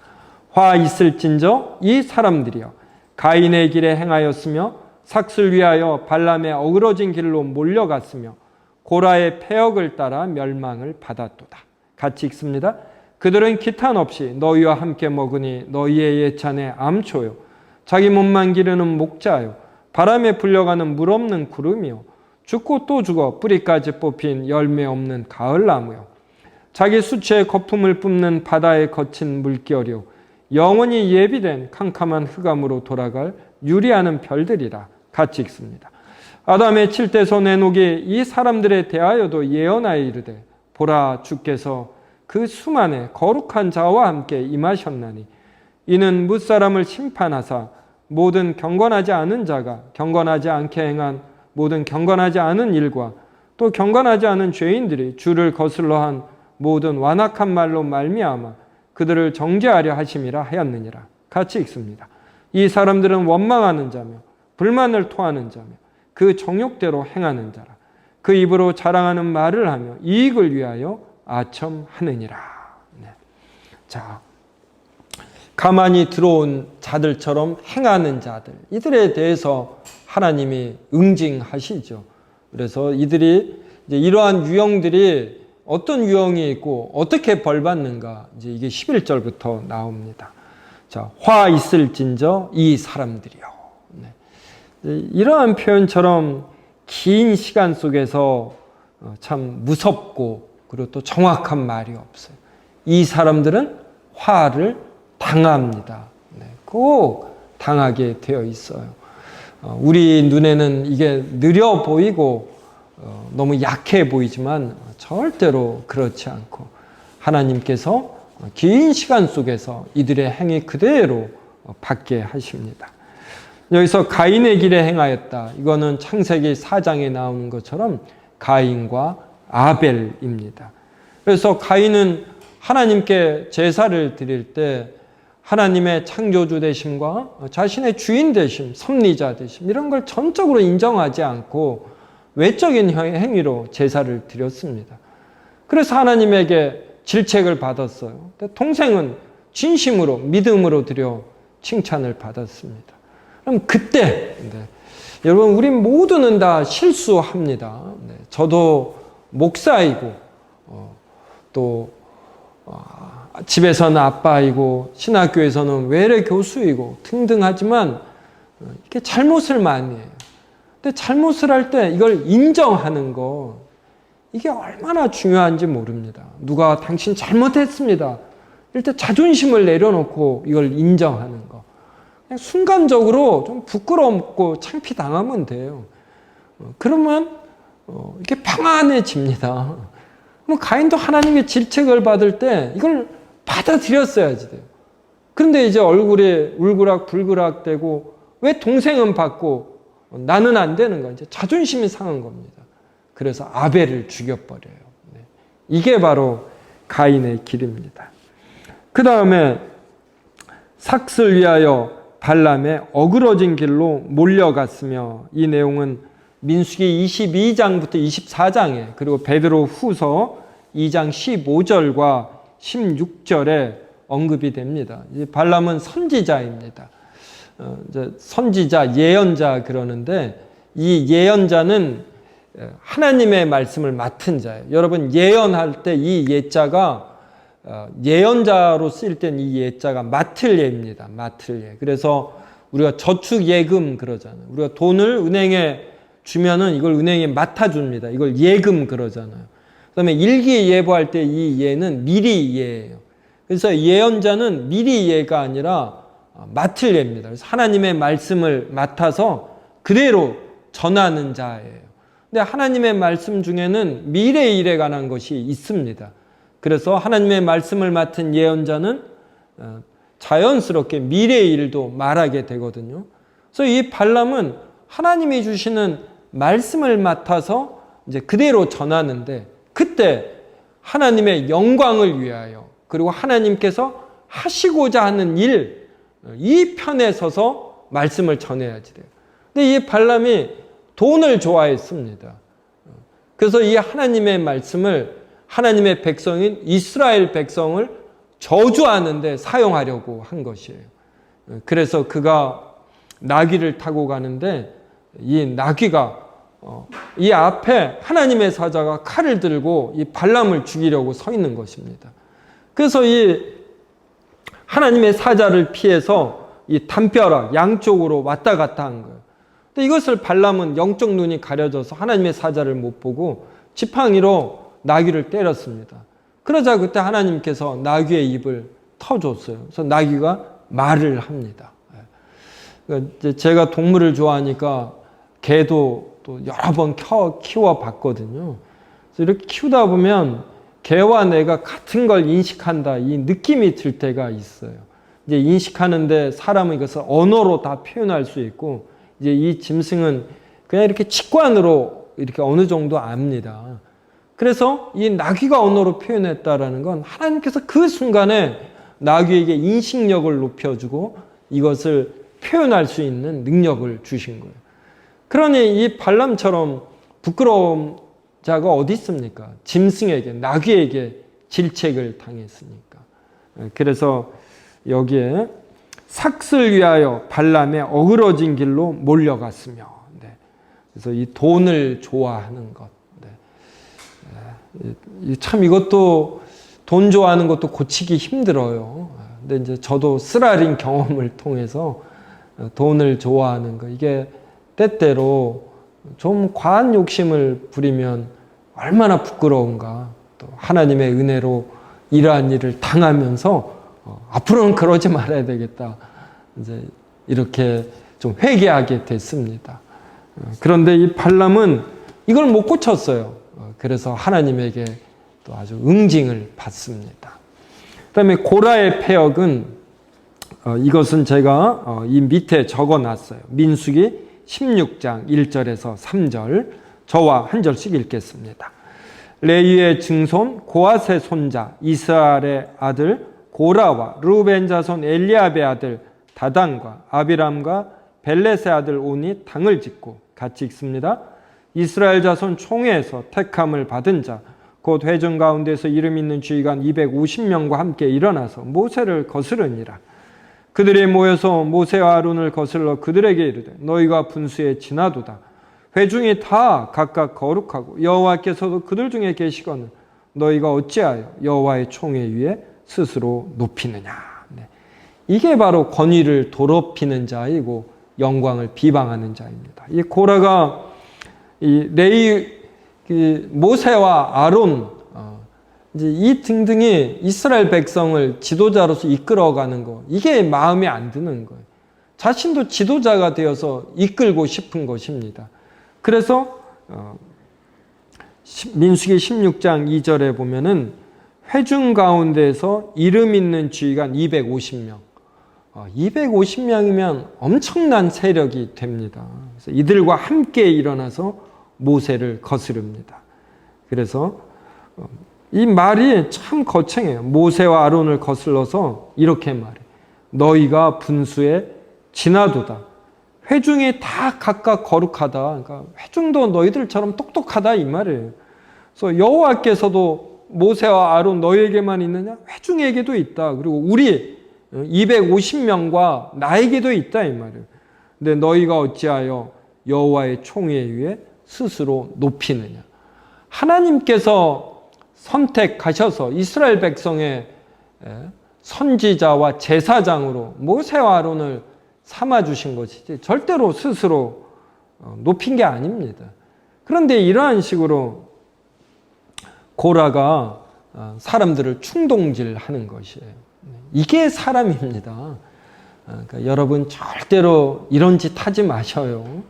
화 있을진저 이 사람들이여 가인의 길에 행하였으며 삭슬 위하여 발람의 어그러진 길로 몰려갔으며 고라의 패역을 따라 멸망을 받았도다. 같이 읽습니다. 그들은 기탄 없이 너희와 함께 먹으니 너희의 예찬에 암초요 자기 몸만 기르는 목자요 바람에 불려가는 물 없는 구름이요 죽고 또 죽어 뿌리까지 뽑힌 열매 없는 가을나무요 자기 수치에 거품을 뿜는 바다의 거친 물결이요 영원히 예비된 캄캄한 흑암으로 돌아갈 유리하는 별들이라. 같이 읽습니다. 아담의 칠대서 내녹이 이 사람들에 대하여도 예언하여 이르되 보라 주께서 그 수만의 거룩한 자와 함께 임하셨나니 이는 뭇사람을 심판하사 모든 경건하지 않은 자가 경건하지 않게 행한 모든 경건하지 않은 일과 또 경건하지 않은 죄인들이 주를 거슬러 한 모든 완악한 말로 말미암아 그들을 정죄하려 하심이라 하였느니라. 같이 읽습니다. 이 사람들은 원망하는 자며 불만을 토하는 자며 그 정욕대로 행하는 자라. 그 입으로 자랑하는 말을 하며 이익을 위하여 아첨하느니라. 네. 자, 가만히 들어온 자들처럼 행하는 자들, 이들에 대해서 하나님이 응징하시죠. 그래서 이들이 이제 이러한 유형들이 어떤 유형이 있고 어떻게 벌받는가, 이제 이게 11절부터 나옵니다. 자, 화 있을진저 이 사람들이요. 네. 이러한 표현처럼 긴 시간 속에서 참 무섭고 그리고 또 정확한 말이 없어요. 이 사람들은 화를 당합니다. 네. 꼭 당하게 되어 있어요. 우리 눈에는 이게 느려 보이고 너무 약해 보이지만 절대로 그렇지 않고 하나님께서 긴 시간 속에서 이들의 행위 그대로 받게 하십니다. 여기서 가인의 길에 행하였다. 이거는 창세기 4장에 나오는 것처럼 가인과 아벨입니다. 그래서 가인은 하나님께 제사를 드릴 때 하나님의 창조주 되심과 자신의 주인 되심, 섭리자 되심 이런 걸 전적으로 인정하지 않고 외적인 행위로 제사를 드렸습니다. 그래서 하나님에게 질책을 받았어요. 동생은 진심으로 믿음으로 드려 칭찬을 받았습니다. 그럼 그때 여러분 우리 모두는 다 실수합니다. 저도 목사이고 또 집에서는 아빠이고 신학교에서는 외래 교수이고 등등하지만 이렇게 잘못을 많이 해요. 근데 잘못을 할 때 이걸 인정하는 거 이게 얼마나 중요한지 모릅니다. 누가 당신 잘못했습니다. 이럴 때 자존심을 내려놓고 이걸 인정하는 거. 그냥 순간적으로 좀 부끄럽고 창피당하면 돼요. 그러면 이렇게 평안해집니다. 그럼 가인도 하나님의 질책을 받을 때 이걸 받아들였어야지 돼요. 그런데 이제 얼굴에 울그락불그락 되고 왜 동생은 받고 나는 안 되는 거야. 이제 자존심이 상한 겁니다. 그래서 아벨을 죽여버려요. 이게 바로 가인의 길입니다. 그 다음에 삭슬 위하여 발람의 어그러진 길로 몰려갔으며 이 내용은 민수기 22장부터 24장에 그리고 베드로 후서 2장 15절과 16절에 언급이 됩니다. 발람은 선지자입니다. 선지자, 예언자 그러는데 이 예언자는 하나님의 말씀을 맡은 자예요. 여러분 예언할 때 이 예자가 예언자로 쓰일 때는 이 예자가 맡을 예입니다. 맡을 예. 그래서 우리가 저축 예금 그러잖아요. 우리가 돈을 은행에 주면은 이걸 은행에 맡아줍니다. 이걸 예금 그러잖아요. 그다음에 일기 예보할 때 이 예는 미리 예예요. 그래서 예언자는 미리 예가 아니라 맡을 예입니다. 그래서 하나님의 말씀을 맡아서 그대로 전하는 자예요. 근데 하나님의 말씀 중에는 미래 일에 관한 것이 있습니다. 그래서 하나님의 말씀을 맡은 예언자는 자연스럽게 미래의 일도 말하게 되거든요. 그래서 이 발람은 하나님이 주시는 말씀을 맡아서 이제 그대로 전하는데 그때 하나님의 영광을 위하여 그리고 하나님께서 하시고자 하는 일, 이 편에 서서 말씀을 전해야지 돼요. 근데 이 발람이 돈을 좋아했습니다. 그래서 이 하나님의 말씀을 하나님의 백성인 이스라엘 백성을 저주하는 데 사용하려고 한 것이에요. 그래서 그가 나귀를 타고 가는데 이 나귀가 이 앞에 하나님의 사자가 칼을 들고 이 발람을 죽이려고 서 있는 것입니다. 그래서 이 하나님의 사자를 피해서 이 담벼락 양쪽으로 왔다 갔다 한 거예요. 근데 이것을 발람은 영적 눈이 가려져서 하나님의 사자를 못 보고 지팡이로 나귀를 때렸습니다. 그러자 그때 하나님께서 나귀의 입을 터줬어요. 그래서 나귀가 말을 합니다. 제가 동물을 좋아하니까 개도 또 여러 번 키워봤거든요. 그래서 이렇게 키우다 보면 개와 내가 같은 걸 인식한다 이 느낌이 들 때가 있어요. 이제 인식하는데 사람은 이것을 언어로 다 표현할 수 있고, 이제 이 짐승은 그냥 이렇게 직관으로 이렇게 어느 정도 압니다. 그래서 이 나귀가 언어로 표현했다라는 건 하나님께서 그 순간에 나귀에게 인식력을 높여주고 이것을 표현할 수 있는 능력을 주신 거예요. 그러니 이 발람처럼 부끄러운 자가 어디 있습니까? 짐승에게, 나귀에게 질책을 당했으니까. 그래서 여기에 삭슬 위하여 발람의 어그러진 길로 몰려갔으며, 네. 그래서 이 돈을 좋아하는 것, 네. 참 이것도 돈 좋아하는 것도 고치기 힘들어요. 근데 이제 저도 쓰라린 경험을 통해서 돈을 좋아하는 거, 이게 때때로 좀 과한 욕심을 부리면 얼마나 부끄러운가. 또 하나님의 은혜로 이러한 일을 당하면서 앞으로는 그러지 말아야 되겠다. 이제 이렇게 좀 회개하게 됐습니다. 그런데 이 발람은 이걸 못 고쳤어요. 그래서 하나님에게 또 아주 응징을 받습니다. 그다음에 고라의 패역은 이것은 제가 이 밑에 적어놨어요. 민수기 16장 1절에서 3절, 저와 한 절씩 읽겠습니다. 레위의 증손 고앗의 손자 이스라엘의 아들 고라와 르우벤 자손 엘리압의 아들 다단과 아비람과 벨렛의 아들 온이 당을 짓고, 같이 읽습니다. 이스라엘 자손 총회에서 택함을 받은 자 곧 회중 가운데서 이름 있는 지휘관 250명과 함께 일어나서 모세를 거스르니라. 그들이 모여서 모세와 아론을 거슬러 그들에게 이르되 너희가 분수에 지나도다. 회중이 다 각각 거룩하고 여호와께서도 그들 중에 계시거늘 너희가 어찌하여 여호와의 총회 위에 스스로 높이느냐. 네. 이게 바로 권위를 더럽히는 자이고 영광을 비방하는 자입니다. 이 고라가 이 레위 모세와 아론 이제 이 등등이 이스라엘 백성을 지도자로서 이끌어가는 거, 이게 마음에 안 드는 거예요. 자신도 지도자가 되어서 이끌고 싶은 것입니다. 그래서 민수기 16장 2절에 보면은 회중 가운데서 이름 있는 지휘관 250명. 250명이면 엄청난 세력이 됩니다. 그래서 이들과 함께 일어나서 모세를 거스릅니다. 그래서 이 말이 참 거창해요. 모세와 아론을 거슬러서 이렇게 말해. 너희가 분수에 지나도다. 회중이 다 각각 거룩하다. 그러니까 회중도 너희들처럼 똑똑하다 이 말이에요. 그래서 여호와께서도 모세와 아론 너희에게만 있느냐? 회중에게도 있다. 그리고 우리 250명과 나에게도 있다 이 말이에요. 근데 너희가 어찌하여 여호와의 총회 위에 스스로 높이느냐? 하나님께서 선택하셔서 이스라엘 백성의 선지자와 제사장으로 모세와 아론을 삼아주신 것이지 절대로 스스로 높인 게 아닙니다. 그런데 이러한 식으로 고라가 사람들을 충동질하는 것이에요. 이게 사람입니다. 그러니까 여러분 절대로 이런 짓 하지 마셔요.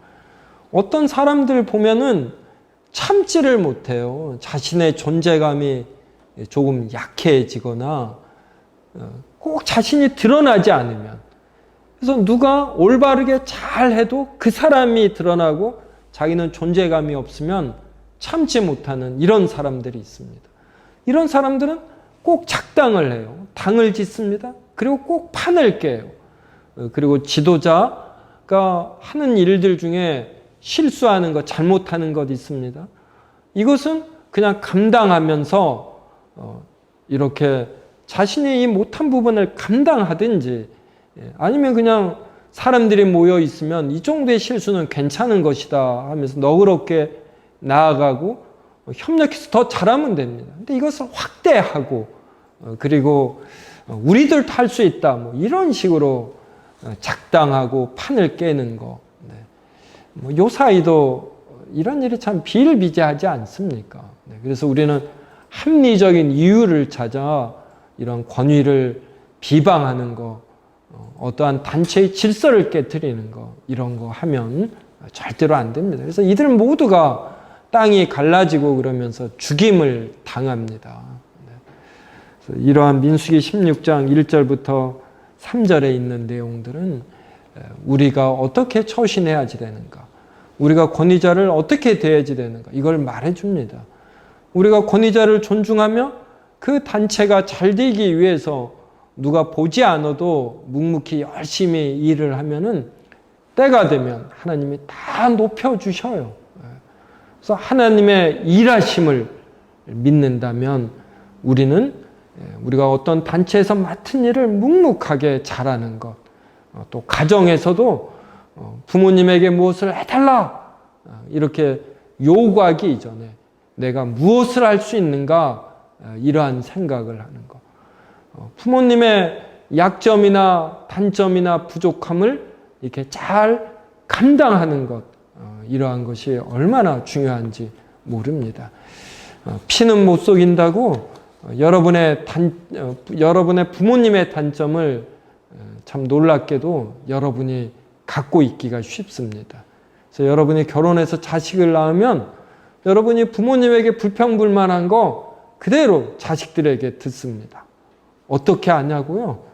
어떤 사람들 보면은 참지를 못해요. 자신의 존재감이 조금 약해지거나 꼭 자신이 드러나지 않으면. 그래서 누가 올바르게 잘해도 그 사람이 드러나고 자기는 존재감이 없으면 참지 못하는 이런 사람들이 있습니다. 이런 사람들은 꼭 작당을 해요. 당을 짓습니다. 그리고 꼭 판을 깨요. 그리고 지도자가 하는 일들 중에 실수하는 것, 잘못하는 것 있습니다. 이것은 그냥 감당하면서 이렇게 자신이 이 못한 부분을 감당하든지, 아니면 그냥 사람들이 모여 있으면 이 정도의 실수는 괜찮은 것이다 하면서 너그럽게 나아가고 협력해서 더 잘하면 됩니다. 근데 이것을 확대하고 그리고 우리들도 할 수 있다 뭐 이런 식으로 작당하고 판을 깨는 거, 뭐 요 사이도 이런 일이 참 비일비재하지 않습니까? 그래서 우리는 합리적인 이유를 찾아 이런 권위를 비방하는 거, 어떠한 단체의 질서를 깨트리는 거, 이런 거 하면 절대로 안 됩니다. 그래서 이들 모두가 땅이 갈라지고 그러면서 죽임을 당합니다. 그래서 이러한 민수기 16장 1절부터 3절에 있는 내용들은 우리가 어떻게 처신해야지 되는가, 우리가 권위자를 어떻게 대해야지 되는가, 이걸 말해줍니다. 우리가 권위자를 존중하며 그 단체가 잘 되기 위해서 누가 보지 않아도 묵묵히 열심히 일을 하면은 때가 되면 하나님이 다 높여주셔요. 그래서 하나님의 일하심을 믿는다면 우리가 어떤 단체에서 맡은 일을 묵묵하게 잘하는 것, 또 가정에서도 부모님에게 무엇을 해달라 이렇게 요구하기 이전에 내가 무엇을 할 수 있는가, 이러한 생각을 하는 것, 부모님의 약점이나 단점이나 부족함을 이렇게 잘 감당하는 것, 이러한 것이 얼마나 중요한지 모릅니다. 피는 못 속인다고 여러분의 부모님의 단점을 참 놀랍게도 여러분이 갖고 있기가 쉽습니다. 그래서 여러분이 결혼해서 자식을 낳으면 여러분이 부모님에게 불평불만한 거 그대로 자식들에게 듣습니다. 어떻게 아냐고요?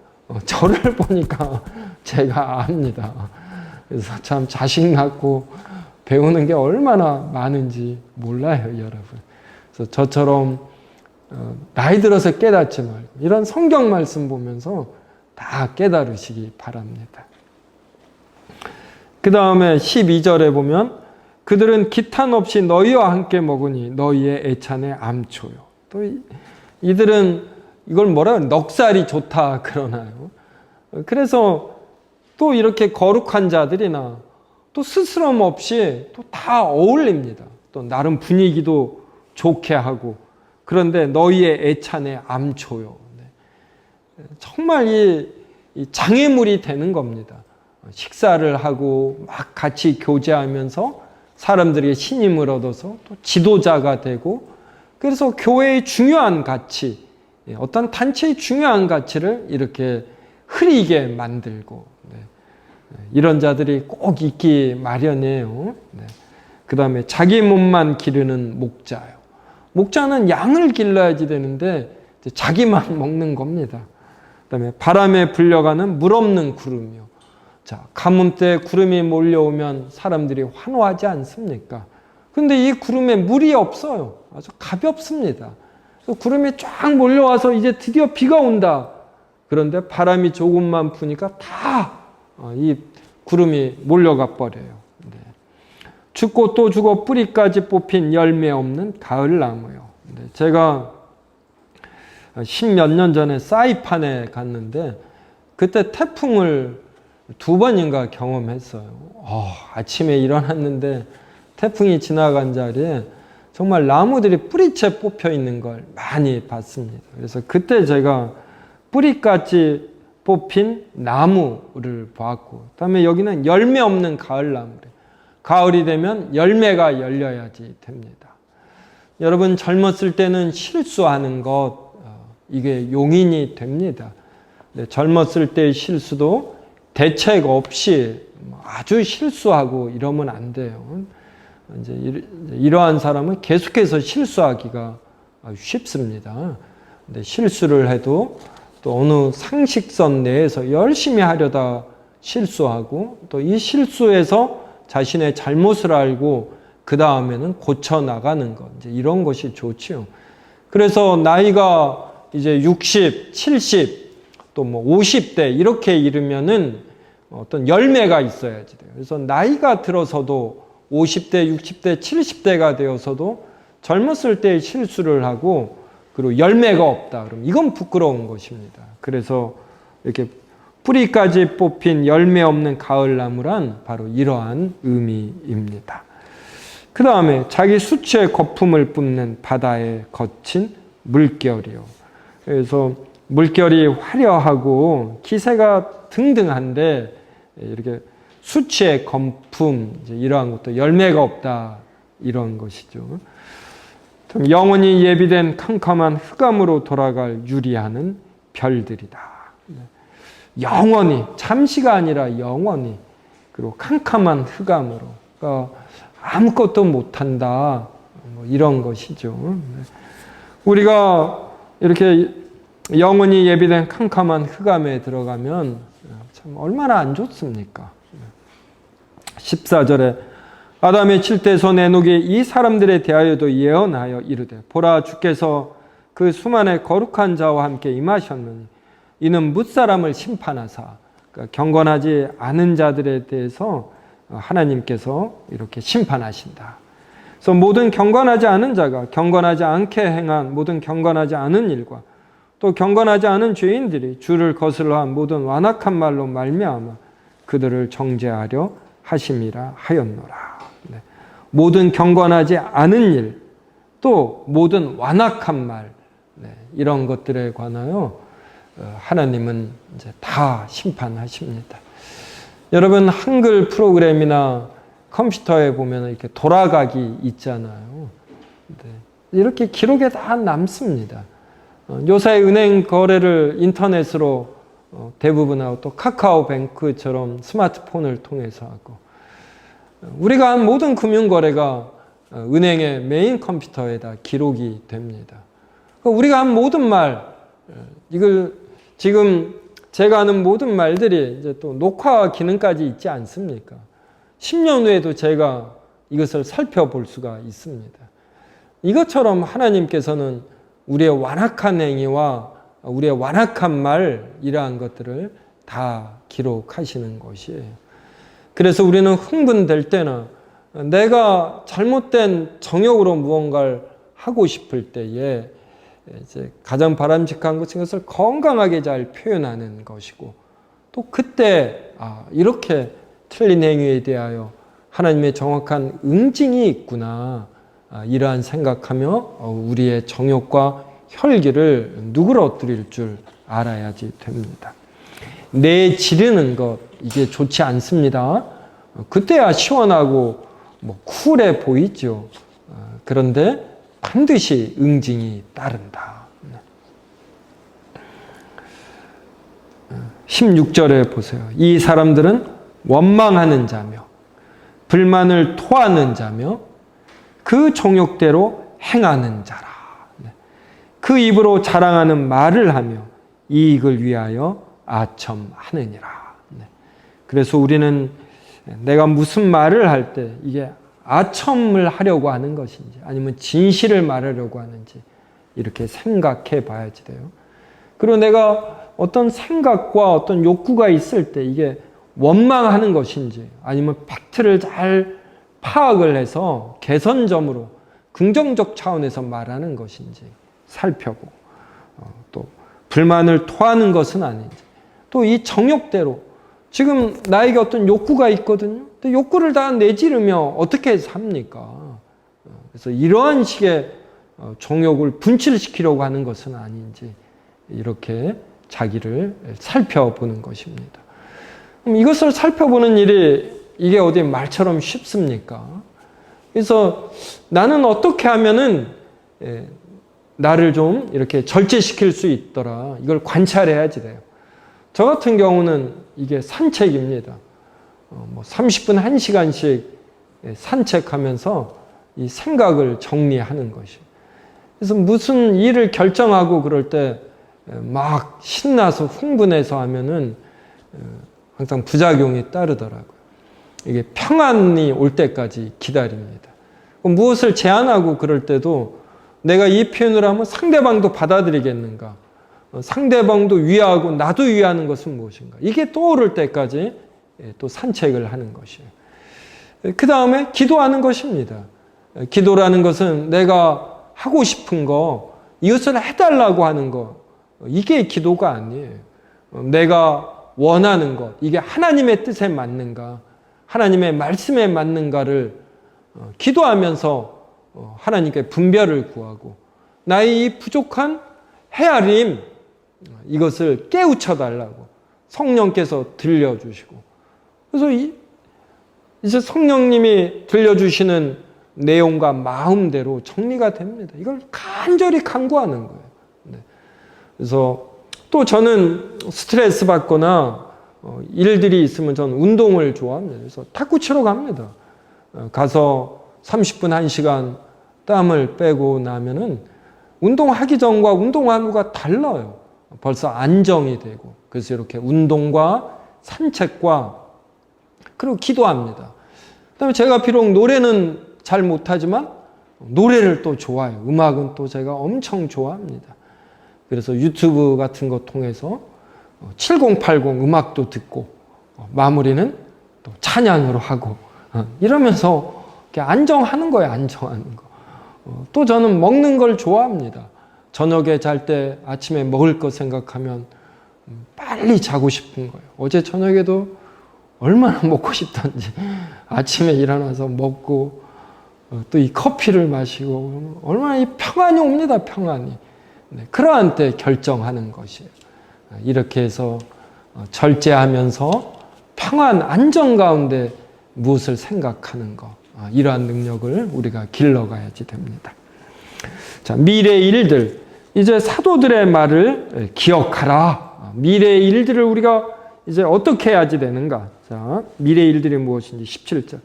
저를 보니까 제가 압니다. 그래서 참 자식 낳고 배우는 게 얼마나 많은지 몰라요, 여러분. 그래서 저처럼 나이 들어서 깨닫지 말고 이런 성경 말씀 보면서 다 깨달으시기 바랍니다. 그 다음에 12절에 보면 그들은 기탄 없이 너희와 함께 먹으니 너희의 애찬에 암초요. 또 이들은 이걸 뭐라 그래요? 넉살이 좋다 그러나요? 그래서 또 이렇게 거룩한 자들이나 또 스스럼 없이 또 다 어울립니다. 또 나름 분위기도 좋게 하고, 그런데 너희의 애찬에 암초요. 정말 이 장애물이 되는 겁니다. 식사를 하고 막 같이 교제하면서 사람들에게 신임을 얻어서 또 지도자가 되고, 그래서 교회의 중요한 가치, 어떤 단체의 중요한 가치를 이렇게 흐리게 만들고, 이런 자들이 꼭 있기 마련이에요. 그 다음에 자기 몸만 기르는 목자요. 목자는 양을 길러야지 되는데 자기만 먹는 겁니다. 그 다음에 바람에 불려가는 물 없는 구름이요. 자, 가뭄 때 구름이 몰려오면 사람들이 환호하지 않습니까? 근데 이 구름에 물이 없어요. 아주 가볍습니다. 그래서 구름이 쫙 몰려와서 이제 드디어 비가 온다. 그런데 바람이 조금만 부니까 다 이 구름이 몰려가 버려요. 죽고 또 죽어 뿌리까지 뽑힌 열매 없는 가을나무요. 제가 10몇 년 전에 사이판에 갔는데 그때 태풍을 2번인가 경험했어요. 아침에 일어났는데 태풍이 지나간 자리에 정말 나무들이 뿌리채 뽑혀 있는 걸 많이 봤습니다. 그래서 그때 제가 뿌리까지 뽑힌 나무를 보았고, 그다음에 여기는 열매 없는 가을나무래요. 가을이 되면 열매가 열려야지 됩니다. 여러분, 젊었을 때는 실수하는 것, 이게 용인이 됩니다. 젊었을 때의 실수도 대책 없이 아주 실수하고 이러면 안 돼요. 이제 이러한 사람은 계속해서 실수하기가 쉽습니다. 근데 실수를 해도 또 어느 상식선 내에서 열심히 하려다 실수하고, 또 이 실수에서 자신의 잘못을 알고 그 다음에는 고쳐 나가는 것, 이제 이런 것이 좋지요. 그래서 나이가 이제 60, 70, 또 뭐 50대 이렇게 이르면은 어떤 열매가 있어야지 돼요. 그래서 나이가 들어서도 50대, 60대, 70대가 되어서도 젊었을 때 실수를 하고 그리고 열매가 없다. 그럼 이건 부끄러운 것입니다. 그래서 이렇게 뿌리까지 뽑힌 열매 없는 가을나무란 바로 이러한 의미입니다. 그 다음에 자기 수치의 거품을 뿜는 바다에 거친 물결이요. 그래서 물결이 화려하고 기세가 등등한데 이렇게 수치의 거품, 이러한 것도 열매가 없다, 이런 것이죠. 영원히 예비된 캄캄한 흑암으로 돌아갈 유리하는 별들이다. 영원히, 잠시가 아니라 영원히, 그리고 캄캄한 흑암으로, 그러니까 아무것도 못한다, 뭐 이런 것이죠. 우리가 이렇게 영원히 예비된 캄캄한 흑암에 들어가면 참 얼마나 안 좋습니까? 14절에 아담의 칠대서 내놓게 이 사람들에 대하여도 예언하여 이르되 보라 주께서 그 수만의 거룩한 자와 함께 임하셨느니 이는 뭇사람을 심판하사, 그러니까 경건하지 않은 자들에 대해서 하나님께서 이렇게 심판하신다. 그래서 모든 경건하지 않은 자가 경건하지 않게 행한 모든 경건하지 않은 일과 또 경건하지 않은 죄인들이 주를 거슬러 한 모든 완악한 말로 말미암아 그들을 정죄하려 하심이라 하였노라. 네. 모든 경건하지 않은 일, 또 모든 완악한 말, 네. 이런 것들에 관하여 하나님은 이제 다 심판하십니다. 여러분 한글 프로그램이나 컴퓨터에 보면 이렇게 돌아가기 있잖아요. 네. 이렇게 기록에 다 남습니다. 요새 은행 거래를 인터넷으로 대부분 하고 또 카카오뱅크처럼 스마트폰을 통해서 하고 우리가 한 모든 금융거래가 은행의 메인 컴퓨터에다 기록이 됩니다. 우리가 한 모든 말, 이걸 지금 제가 하는 모든 말들이 이제 또 녹화 기능까지 있지 않습니까? 10년 후에도 제가 이것을 살펴볼 수가 있습니다. 이것처럼 하나님께서는 우리의 완악한 행위와 우리의 완악한 말, 이러한 것들을 다 기록하시는 것이에요. 그래서 우리는 흥분될 때나 내가 잘못된 정욕으로 무언가를 하고 싶을 때에 이제 가장 바람직한 것은 그것을 건강하게 잘 표현하는 것이고 또 그때 이렇게 틀린 행위에 대하여 하나님의 정확한 응징이 있구나, 이러한 생각하며 우리의 정욕과 혈기를 누그러뜨릴 줄 알아야지 됩니다. 내 지르는 것, 이게 좋지 않습니다. 그때야 시원하고 쿨해 보이죠. 그런데 반드시 응징이 따른다. 16절에 보세요. 이 사람들은 원망하는 자며 불만을 토하는 자며 그 정욕대로 행하는 자라. 그 입으로 자랑하는 말을 하며 이익을 위하여 아첨하느니라. 그래서 우리는 내가 무슨 말을 할 때 이게 아첨을 하려고 하는 것인지 아니면 진실을 말하려고 하는지 이렇게 생각해 봐야지 돼요. 그리고 내가 어떤 생각과 어떤 욕구가 있을 때 이게 원망하는 것인지 아니면 팩트를 잘 파악을 해서 개선점으로 긍정적 차원에서 말하는 것인지 살펴보고 또 불만을 토하는 것은 아닌지 또 이 정욕대로 지금 나에게 어떤 욕구가 있거든요. 근데 욕구를 다 내지르며 어떻게 삽니까? 그래서 이러한 식의 정욕을 분출시키려고 하는 것은 아닌지 이렇게 자기를 살펴보는 것입니다. 그럼 이것을 살펴보는 일이 이게 어디 말처럼 쉽습니까? 그래서 나는 어떻게 하면은 나를 좀 이렇게 절제시킬 수 있더라. 이걸 관찰해야지 돼요. 저 같은 경우는 이게 산책입니다. 30분, 1시간씩 산책하면서 이 생각을 정리하는 것이. 그래서 무슨 일을 결정하고 그럴 때 막 신나서 흥분해서 하면은 항상 부작용이 따르더라고요. 이게 평안이 올 때까지 기다립니다. 무엇을 제안하고 그럴 때도 내가 이 표현을 하면 상대방도 받아들이겠는가? 상대방도 위하고 나도 위하는 것은 무엇인가? 이게 떠오를 때까지 또 산책을 하는 것이에요. 그 다음에 기도하는 것입니다. 기도라는 것은 내가 하고 싶은 거, 이것을 해달라고 하는 거, 이게 기도가 아니에요. 내가 원하는 것, 이게 하나님의 뜻에 맞는가, 하나님의 말씀에 맞는가를 기도하면서 하나님께 분별을 구하고 나의 이 부족한 헤아림, 이것을 깨우쳐 달라고 성령께서 들려주시고 그래서 이제 성령님이 들려주시는 내용과 마음대로 정리가 됩니다. 이걸 간절히 간구하는 거예요. 그래서 또 저는 스트레스 받거나 일들이 있으면 저는 운동을 좋아합니다. 그래서 탁구 치러 갑니다. 가서 30분, 1시간 땀을 빼고 나면은 운동하기 전과 운동한 후가 달라요. 벌써 안정이 되고, 그래서 이렇게 운동과 산책과 그리고 기도합니다. 그다음에 제가 비록 노래는 잘 못하지만 노래를 또 좋아해요. 음악은 또 제가 엄청 좋아합니다. 그래서 유튜브 같은 거 통해서 7080 음악도 듣고 마무리는 또 찬양으로 하고 이러면서 안정하는 거예요. 안정하는 거. 또 저는 먹는 걸 좋아합니다. 저녁에 잘 때 아침에 먹을 거 생각하면 빨리 자고 싶은 거예요. 어제 저녁에도 얼마나 먹고 싶던지 아침에 일어나서 먹고 또 이 커피를 마시고 얼마나 이 평안이 옵니다. 평안이. 네, 그러한 때 결정하는 것이에요. 이렇게 해서 절제하면서 평안, 안정 가운데 무엇을 생각하는 것, 이러한 능력을 우리가 길러가야지 됩니다. 자, 미래의 일들, 이제 사도들의 말을 기억하라. 미래의 일들을 우리가 이제 어떻게 해야지 되는가? 자, 미래의 일들이 무엇인지 17절부터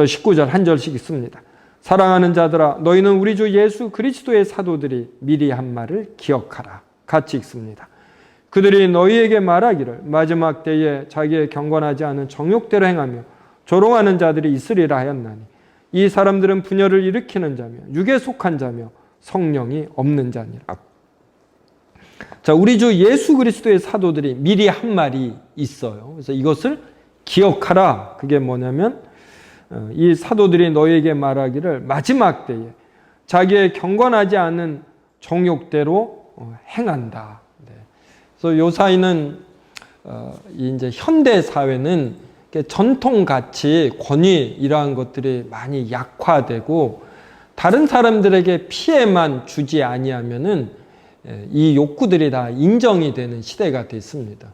19절 한 절씩 있습니다. 사랑하는 자들아, 너희는 우리 주 예수 그리스도의 사도들이 미리 한 말을 기억하라. 같이 읽습니다. 그들이 너희에게 말하기를 마지막 때에 자기의 경건하지 않은 정욕대로 행하며 조롱하는 자들이 있으리라 하였나니 이 사람들은 분열을 일으키는 자며 육에 속한 자며 성령이 없는 자니라. 자, 우리 주 예수 그리스도의 사도들이 미리 한 말이 있어요. 그래서 이것을 기억하라. 그게 뭐냐면 이 사도들이 너희에게 말하기를 마지막 때에 자기의 경건하지 않은 정욕대로 행한다. 그래서 요 사이는 이제 현대 사회는 전통 가치, 권위 이러한 것들이 많이 약화되고 다른 사람들에게 피해만 주지 아니하면은 이 욕구들이 다 인정이 되는 시대가 됐습니다.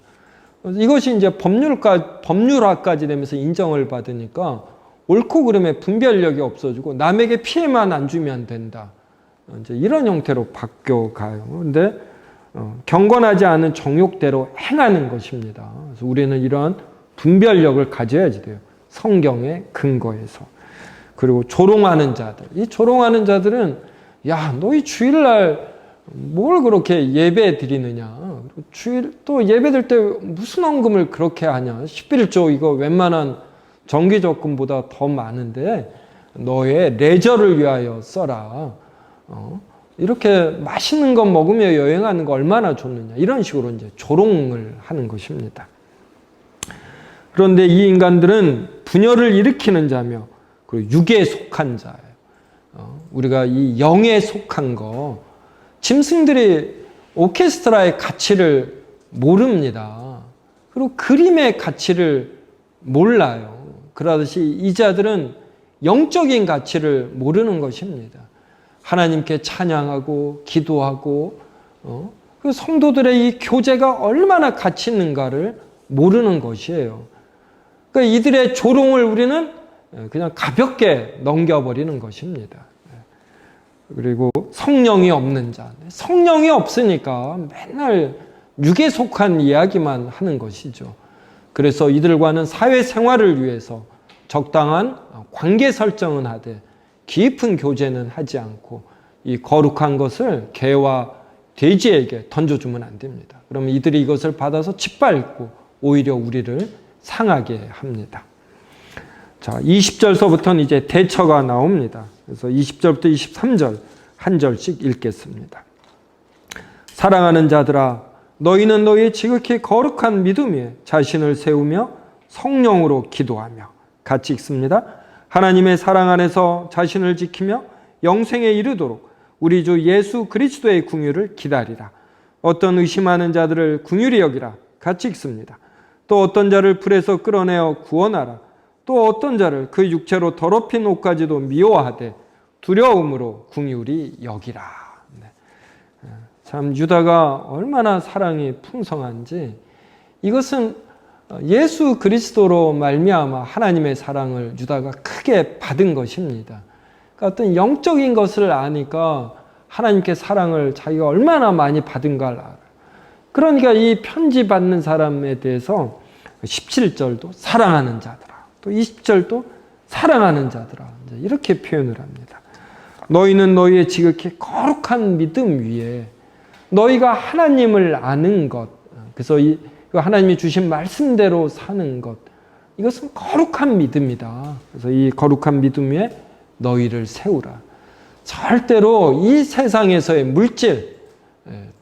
이것이 이제 법률화까지 되면서 인정을 받으니까 옳고 그름의 분별력이 없어지고 남에게 피해만 안 주면 된다. 이제 이런 형태로 바뀌어 가요. 그런데 경건하지 않은 정욕대로 행하는 것입니다. 그래서 우리는 이러한 분별력을 가져야지 돼요. 성경의 근거에서. 그리고 조롱하는 자들. 이 조롱하는 자들은 야, 너희 주일날 뭘 그렇게 예배 드리느냐. 주일 또 예배 드릴 때 무슨 헌금을 그렇게 하냐. 11조 이거 웬만한 정기적금보다 더 많은데 너의 레저를 위하여 써라. 이렇게 맛있는 거 먹으며 여행하는 거 얼마나 좋느냐. 이런 식으로 이제 조롱을 하는 것입니다. 그런데 이 인간들은 분열을 일으키는 자며 그리고 육에 속한 자예요. 우리가 이 영에 속한 거, 짐승들이 오케스트라의 가치를 모릅니다. 그리고 그림의 가치를 몰라요. 그러듯이 이 자들은 영적인 가치를 모르는 것입니다. 하나님께 찬양하고 기도하고 그 성도들의 이 교제가 얼마나 가치 있는가를 모르는 것이에요. 그러니까 이들의 조롱을 우리는 그냥 가볍게 넘겨버리는 것입니다. 그리고 성령이 없는 자. 성령이 없으니까 맨날 육에 속한 이야기만 하는 것이죠. 그래서 이들과는 사회생활을 위해서 적당한 관계 설정은 하되 깊은 교제는 하지 않고 이 거룩한 것을 개와 돼지에게 던져주면 안 됩니다. 그러면 이들이 이것을 받아서 짓밟고 오히려 우리를 상하게 합니다. 자, 20절서부터는 이제 대처가 나옵니다. 그래서 20절부터 23절 한 절씩 읽겠습니다. 사랑하는 자들아, 너희는 너희의 지극히 거룩한 믿음 위에 자신을 세우며 성령으로 기도하며 같이 읽습니다. 하나님의 사랑 안에서 자신을 지키며 영생에 이르도록 우리 주 예수 그리스도의 긍휼을 기다리라. 어떤 의심하는 자들을 긍휼히 여기라. 같이 읽습니다. 또 어떤 자를 불에서 끌어내어 구원하라. 또 어떤 자를 그 육체로 더럽힌 옷까지도 미워하되 두려움으로 긍휼히 여기라. 참 유다가 얼마나 사랑이 풍성한지, 이것은 예수 그리스도로 말미암아 하나님의 사랑을 유다가 크게 받은 것입니다. 그러니까 어떤 영적인 것을 아니까 하나님께 사랑을 자기가 얼마나 많이 받은가를 알아요. 그러니까 이 편지 받는 사람에 대해서 17절도 사랑하는 자들아, 또 20절도 사랑하는 자들아, 이렇게 표현을 합니다. 너희는 너희의 지극히 거룩한 믿음 위에 너희가 하나님을 아는 것, 그래서 하나님이 주신 말씀대로 사는 것, 이것은 거룩한 믿음이다. 그래서 이 거룩한 믿음 위에 너희를 세우라. 절대로 이 세상에서의 물질,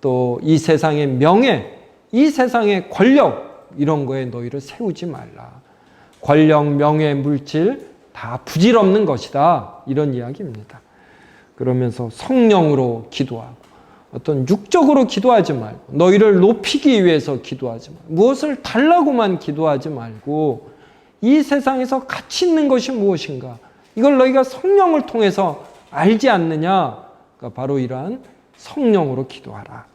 또 이 세상의 명예, 이 세상의 권력, 이런 거에 너희를 세우지 말라. 권력, 명예, 물질 다 부질없는 것이다. 이런 이야기입니다. 그러면서 성령으로 기도하고, 어떤 육적으로 기도하지 말고, 너희를 높이기 위해서 기도하지 말고, 무엇을 달라고만 기도하지 말고, 이 세상에서 가치 있는 것이 무엇인가, 이걸 너희가 성령을 통해서 알지 않느냐. 그러니까 바로 이러한 성령으로 기도하라.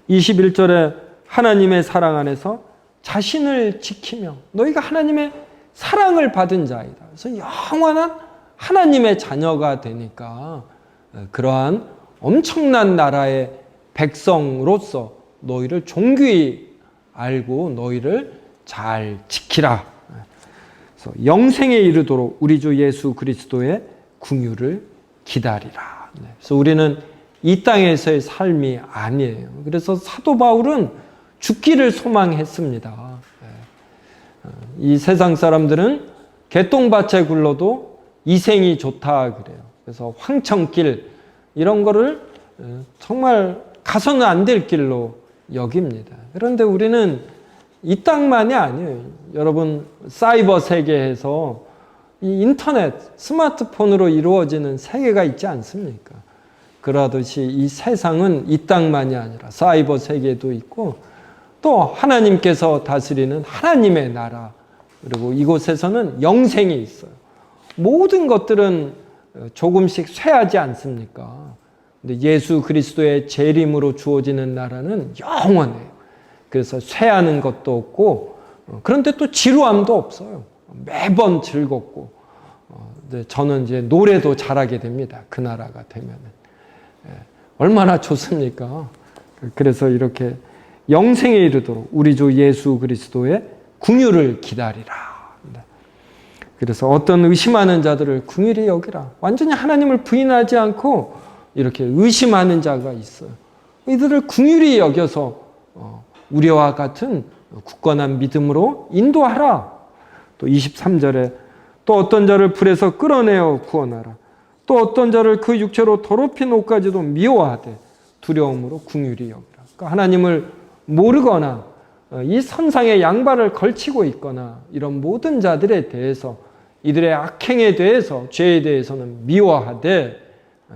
21절에 하나님의 사랑 안에서 자신을 지키며, 너희가 하나님의 사랑을 받은 자이다. 그래서 영원한 하나님의 자녀가 되니까 그러한 엄청난 나라의 백성으로서 너희를 존귀히 알고 너희를 잘 지키라. 그래서 영생에 이르도록 우리 주 예수 그리스도의 긍휼을 기다리라. 그래서 우리는 이 땅에서의 삶이 아니에요. 그래서 사도 바울은 죽기를 소망했습니다. 이 세상 사람들은 개똥밭에 굴러도 이생이 좋다 그래요. 그래서 황천길 이런 거를 정말 가서는 안 될 길로 여깁니다. 그런데 우리는 이 땅만이 아니에요. 여러분, 사이버 세계에서 이 인터넷, 스마트폰으로 이루어지는 세계가 있지 않습니까? 그러듯이 이 세상은 이 땅만이 아니라 사이버 세계도 있고, 또 하나님께서 다스리는 하나님의 나라, 그리고 이곳에서는 영생이 있어요. 모든 것들은 조금씩 쇠하지 않습니까? 근데 예수 그리스도의 재림으로 주어지는 나라는 영원해요. 그래서 쇠하는 것도 없고, 그런데 또 지루함도 없어요. 매번 즐겁고, 저는 이제 노래도 잘하게 됩니다. 그 나라가 되면은. 얼마나 좋습니까? 그래서 이렇게 영생에 이르도록 우리 주 예수 그리스도의 긍휼을 기다리라. 그래서 어떤 의심하는 자들을 긍휼히 여기라. 완전히 하나님을 부인하지 않고 이렇게 의심하는 자가 있어요. 이들을 긍휼히 여겨서 우리와 같은 굳건한 믿음으로 인도하라. 또 23절에 또 어떤 자를 불에서 끌어내어 구원하라. 또 어떤 자를 그 육체로 더럽힌 옷까지도 미워하되 두려움으로 긍휼히 여기라. 그러니까 하나님을 모르거나 이 선상의 양발을 걸치고 있거나 이런 모든 자들에 대해서, 이들의 악행에 대해서, 죄에 대해서는 미워하되,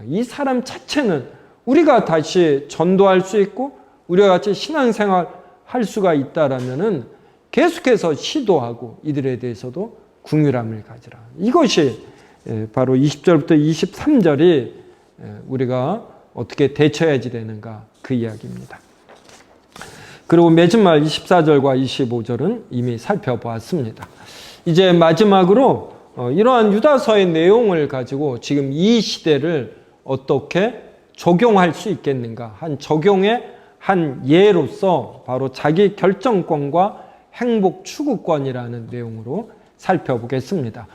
이 사람 자체는 우리가 다시 전도할 수 있고 우리와 같이 신앙생활 할 수가 있다라면은 계속해서 시도하고 이들에 대해서도 긍휼함을 가지라. 이것이 바로 20절부터 23절이 우리가 어떻게 대처해야지 되는가, 그 이야기입니다. 그리고 마지막 24절과 25절은 이미 살펴보았습니다. 이제 마지막으로 이러한 유다서의 내용을 가지고 지금 이 시대를 어떻게 적용할 수 있겠는가, 한 적용의 한 예로서 바로 자기 결정권과 행복 추구권이라는 내용으로 살펴보겠습니다.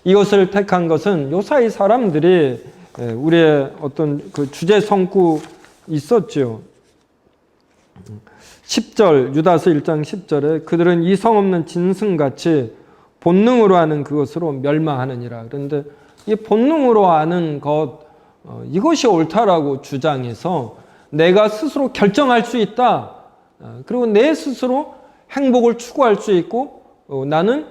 이것을 택한 것은 요사이 사람들이 우리의 어떤 그 주제 성구 있었죠. 10절, 유다서 1장 10절에 그들은 이성 없는 짐승같이 본능으로 하는 그것으로 멸망하느니라. 그런데 이 본능으로 아는 것, 이것이 옳다라고 주장해서 내가 스스로 결정할 수 있다. 그리고 내 스스로 행복을 추구할 수 있고, 나는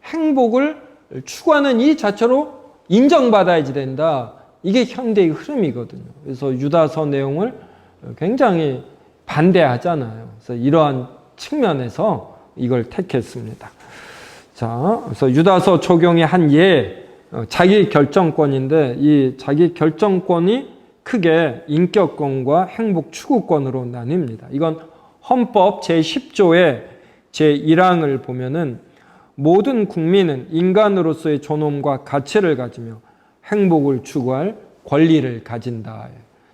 행복을 추구하는 이 자체로 인정받아야지 된다. 이게 현대의 흐름이거든요. 그래서 유다서 내용을 굉장히 반대하잖아요. 그래서 이러한 측면에서 이걸 택했습니다. 자, 그래서 유다서 적용의 한 예, 자기 결정권인데, 이 자기 결정권이 크게 인격권과 행복 추구권으로 나뉩니다. 이건 헌법 제10조의 제1항을 보면은 모든 국민은 인간으로서의 존엄과 가치를 가지며 행복을 추구할 권리를 가진다.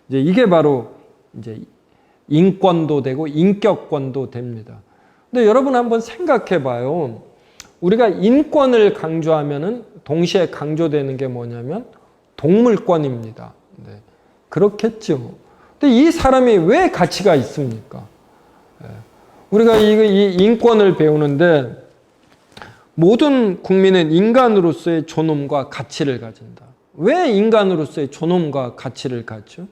이제 이게 바로 이제 인권도 되고 인격권도 됩니다. 근데 여러분 한번 생각해 봐요. 우리가 인권을 강조하면은 동시에 강조되는 게 뭐냐면 동물권입니다. 네. 그렇겠죠. 근데 이 사람이 왜 가치가 있습니까? 우리가 이 인권을 배우는데 모든 국민은 인간으로서의 존엄과 가치를 가진다. 왜 인간으로서의 존엄과 가치를 갖죠?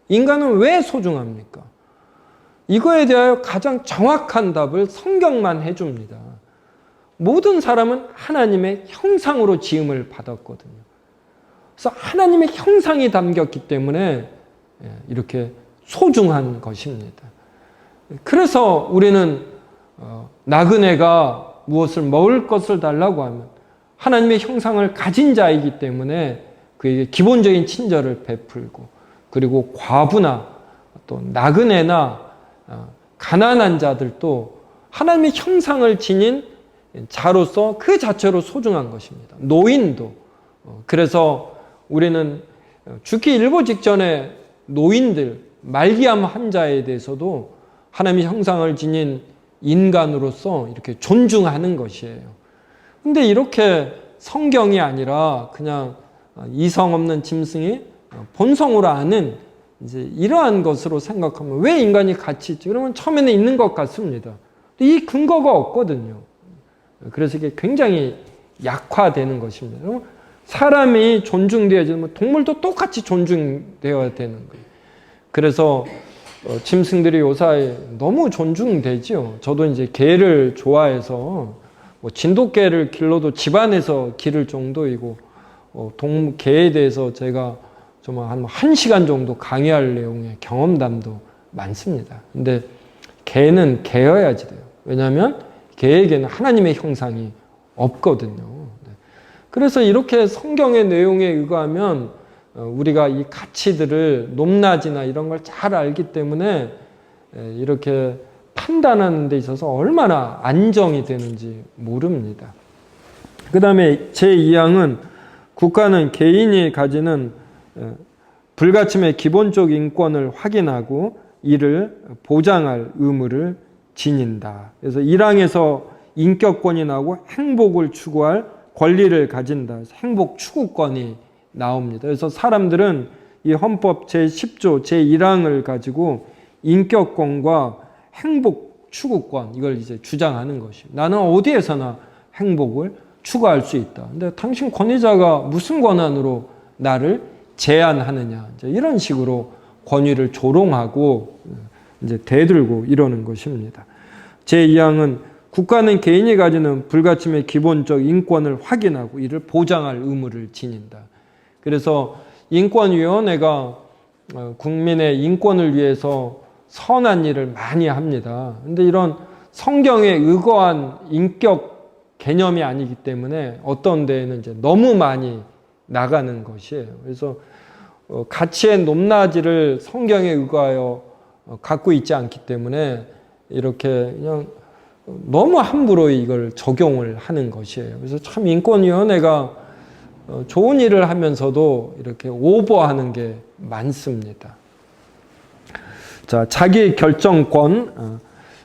인간은 왜 소중합니까? 이거에 대하여 가장 정확한 답을 성경만 해줍니다. 모든 사람은 하나님의 형상으로 지음을 받았거든요. 그래서 하나님의 형상이 담겼기 때문에 이렇게 소중한 것입니다. 그래서 우리는 나그네가 무엇을 먹을 것을 달라고 하면 하나님의 형상을 가진 자이기 때문에 그에게 기본적인 친절을 베풀고, 그리고 과부나 또 나그네나 가난한 자들도 하나님의 형상을 지닌 자로서 그 자체로 소중한 것입니다. 노인도. 그래서 우리는 죽기 일보 직전에 노인들, 말기암 환자에 대해서도 하나님의 형상을 지닌 인간으로서 이렇게 존중하는 것이에요. 근데 이렇게 성경이 아니라 그냥 이성 없는 짐승이 본성으로 아는 이제 이러한 것으로 생각하면 왜 인간이 가치 있지? 그러면 처음에는 있는 것 같습니다. 이 근거가 없거든요. 그래서 이게 굉장히 약화되는 것입니다. 그러면 사람이 존중되어지면 동물도 똑같이 존중되어야 되는 거예요. 그래서 짐승들이 요사이 너무 존중되죠. 저도 이제 개를 좋아해서 진돗개를 길러도 집안에서 기를 정도이고, 개에 대해서 제가 정말 한 1시간 정도 강의할 내용의 경험담도 많습니다. 근데 개는 개여야지 돼요. 왜냐하면 개에게는 하나님의 형상이 없거든요. 그래서 이렇게 성경의 내용에 의거하면 우리가 이 가치들을 높낮이나 이런 걸 잘 알기 때문에 이렇게 판단하는 데 있어서 얼마나 안정이 되는지 모릅니다. 그 다음에 제2항은 국가는 개인이 가지는 불가침의 기본적 인권을 확인하고 이를 보장할 의무를 지닌다. 그래서 1항에서 인격권이 나오고 행복을 추구할 권리를 가진다. 그래서 행복 추구권이 나옵니다. 그래서 사람들은 이 헌법 제10조 제1항을 가지고 인격권과 행복 추구권, 이걸 이제 주장하는 것이에요. 나는 어디에서나 행복을 추구할 수 있다. 근데 당신 권위자가 무슨 권한으로 나를 제한하느냐. 이제 이런 식으로 권위를 조롱하고 이제 대들고 이러는 것입니다. 제2항은 국가는 개인이 가지는 불가침의 기본적 인권을 확인하고 이를 보장할 의무를 지닌다. 그래서 인권위원회가 국민의 인권을 위해서 선한 일을 많이 합니다. 그런데 이런 성경에 의거한 인격 개념이 아니기 때문에 어떤 데에는 이제 너무 많이 나가는 것이에요. 그래서 가치의 높낮이를 성경에 의거하여 갖고 있지 않기 때문에 이렇게 그냥 너무 함부로 이걸 적용을 하는 것이에요. 그래서 참 인권위원회가 좋은 일을 하면서도 이렇게 오버하는 게 많습니다. 자, 자기 결정권,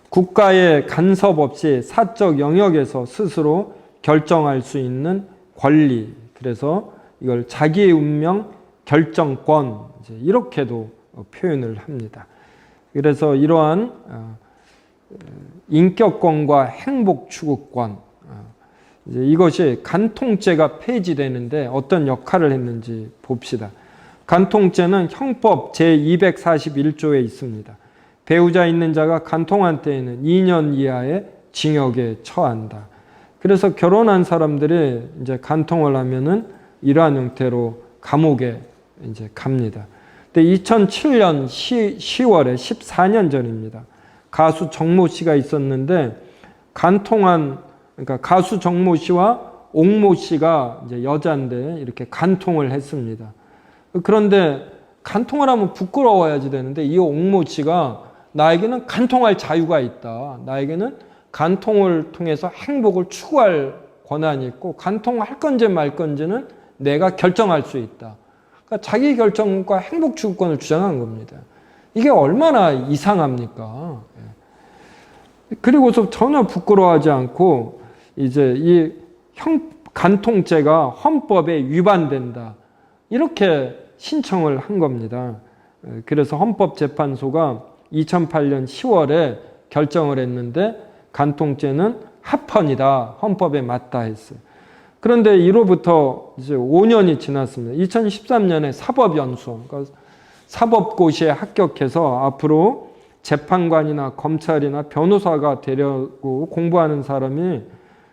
국가의 간섭 없이 사적 영역에서 스스로 결정할 수 있는 권리. 그래서 이걸 자기의 운명 결정권, 이렇게도 표현을 합니다. 그래서 이러한 인격권과 행복 추구권, 이제 이것이 간통죄가 폐지되는데 어떤 역할을 했는지 봅시다. 간통죄는 형법 제241조에 있습니다. 배우자 있는 자가 간통한 때에는 2년 이하의 징역에 처한다. 그래서 결혼한 사람들이 이제 간통을 하면은 이러한 형태로 감옥에 이제 갑니다. 근데 2007년 10월에 14년 전입니다. 가수 정모 씨가 있었는데 그러니까 가수 정모 씨와 옥모 씨가 이제 여자인데 이렇게 간통을 했습니다. 그런데 간통을 하면 부끄러워야지 되는데 이 옥모 씨가 나에게는 간통할 자유가 있다. 나에게는 간통을 통해서 행복을 추구할 권한이 있고 간통할 건지 말 건지는 내가 결정할 수 있다. 그러니까 자기 결정과 행복 추구권을 주장한 겁니다. 이게 얼마나 이상합니까? 그리고서 전혀 부끄러워하지 않고 이제 이 간통죄가 헌법에 위반된다. 이렇게 신청을 한 겁니다. 그래서 헌법재판소가 2008년 10월에 결정을 했는데 간통죄는 합헌이다. 헌법에 맞다 했어요. 그런데 이로부터 이제 5년이 지났습니다. 2013년에 사법연수원, 그러니까 사법고시에 합격해서 앞으로 재판관이나 검찰이나 변호사가 되려고 공부하는 사람이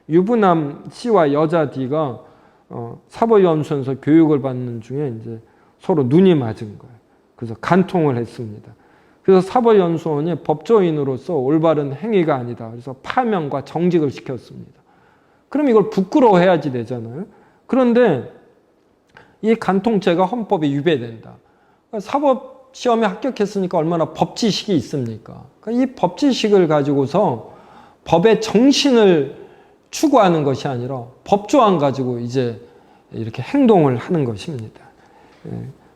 유부남 C와 여자 D가 사법연수원에서 교육을 받는 중에 이제 서로 눈이 맞은 거예요. 그래서 간통을 했습니다. 그래서 사법연수원이 법조인으로서 올바른 행위가 아니다. 그래서 파면과 정직을 시켰습니다. 그럼 이걸 부끄러워해야지 되잖아요. 그런데 이 간통죄가 헌법에 위배된다. 사법시험에 합격했으니까 얼마나 법지식이 있습니까? 그러니까 이 법지식을 가지고서 법의 정신을 추구하는 것이 아니라 법조안 가지고 이제 이렇게 행동을 하는 것입니다.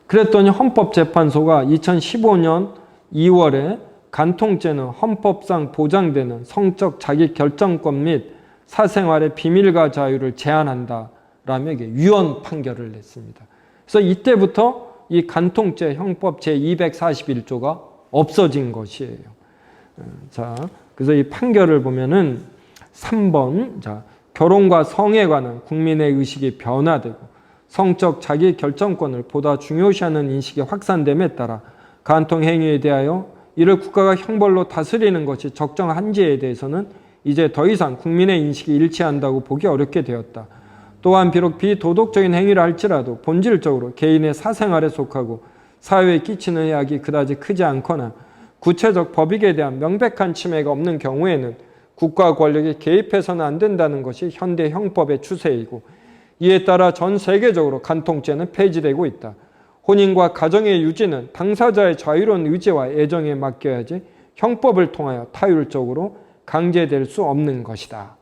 그랬더니 헌법재판소가 2015년 2월에 간통죄는 헌법상 보장되는 성적 자기결정권 및 사생활의 비밀과 자유를 제한한다라며 위헌 판결을 냈습니다. 그래서 이때부터 이 간통죄 형법 제241조가 없어진 것이에요. 자, 그래서 이 판결을 보면은 3번, 자, 결혼과 성에 관한 국민의 의식이 변화되고 성적 자기 결정권을 보다 중요시하는 인식이 확산됨에 따라 간통 행위에 대하여 이를 국가가 형벌로 다스리는 것이 적정한지에 대해서는 이제 더 이상 국민의 인식이 일치한다고 보기 어렵게 되었다. 또한 비록 비도덕적인 행위를 할지라도 본질적으로 개인의 사생활에 속하고 사회에 끼치는 해악이 그다지 크지 않거나 구체적 법익에 대한 명백한 침해가 없는 경우에는 국가 권력이 개입해서는 안 된다는 것이 현대 형법의 추세이고 이에 따라 전 세계적으로 간통죄는 폐지되고 있다. 혼인과 가정의 유지는 당사자의 자유로운 의지와 애정에 맡겨야지 형법을 통하여 타율적으로 강제될 수 없는 것이다.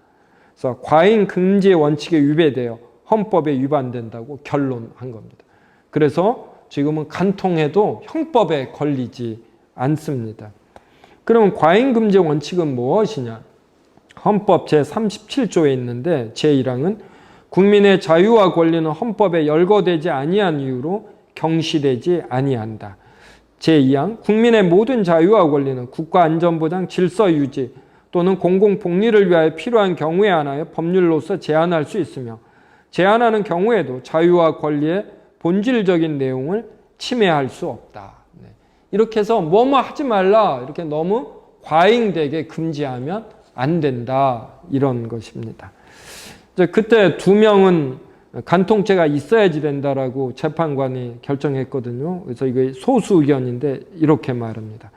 그래서 과잉 금지 원칙에 위배되어 헌법에 위반된다고 결론한 겁니다. 그래서 지금은 간통해도 형법에 걸리지 않습니다. 그러면 과잉 금지 원칙은 무엇이냐? 헌법 제37조에 있는데 제1항은 국민의 자유와 권리는 헌법에 열거되지 아니한 이유로 경시되지 아니한다. 제2항 국민의 모든 자유와 권리는 국가안전보장 질서 유지 또는 공공복리를 위하여 필요한 경우에 한하여 법률로서 제한할 수 있으며 제한하는 경우에도 자유와 권리의 본질적인 내용을 침해할 수 없다. 이렇게 해서 뭐뭐 하지 말라 이렇게 너무 과잉되게 금지하면 안 된다 이런 것입니다. 그때 2명은 간통죄가 있어야지 된다라고 재판관이 결정했거든요. 그래서 이게 소수 의견인데 이렇게 말합니다.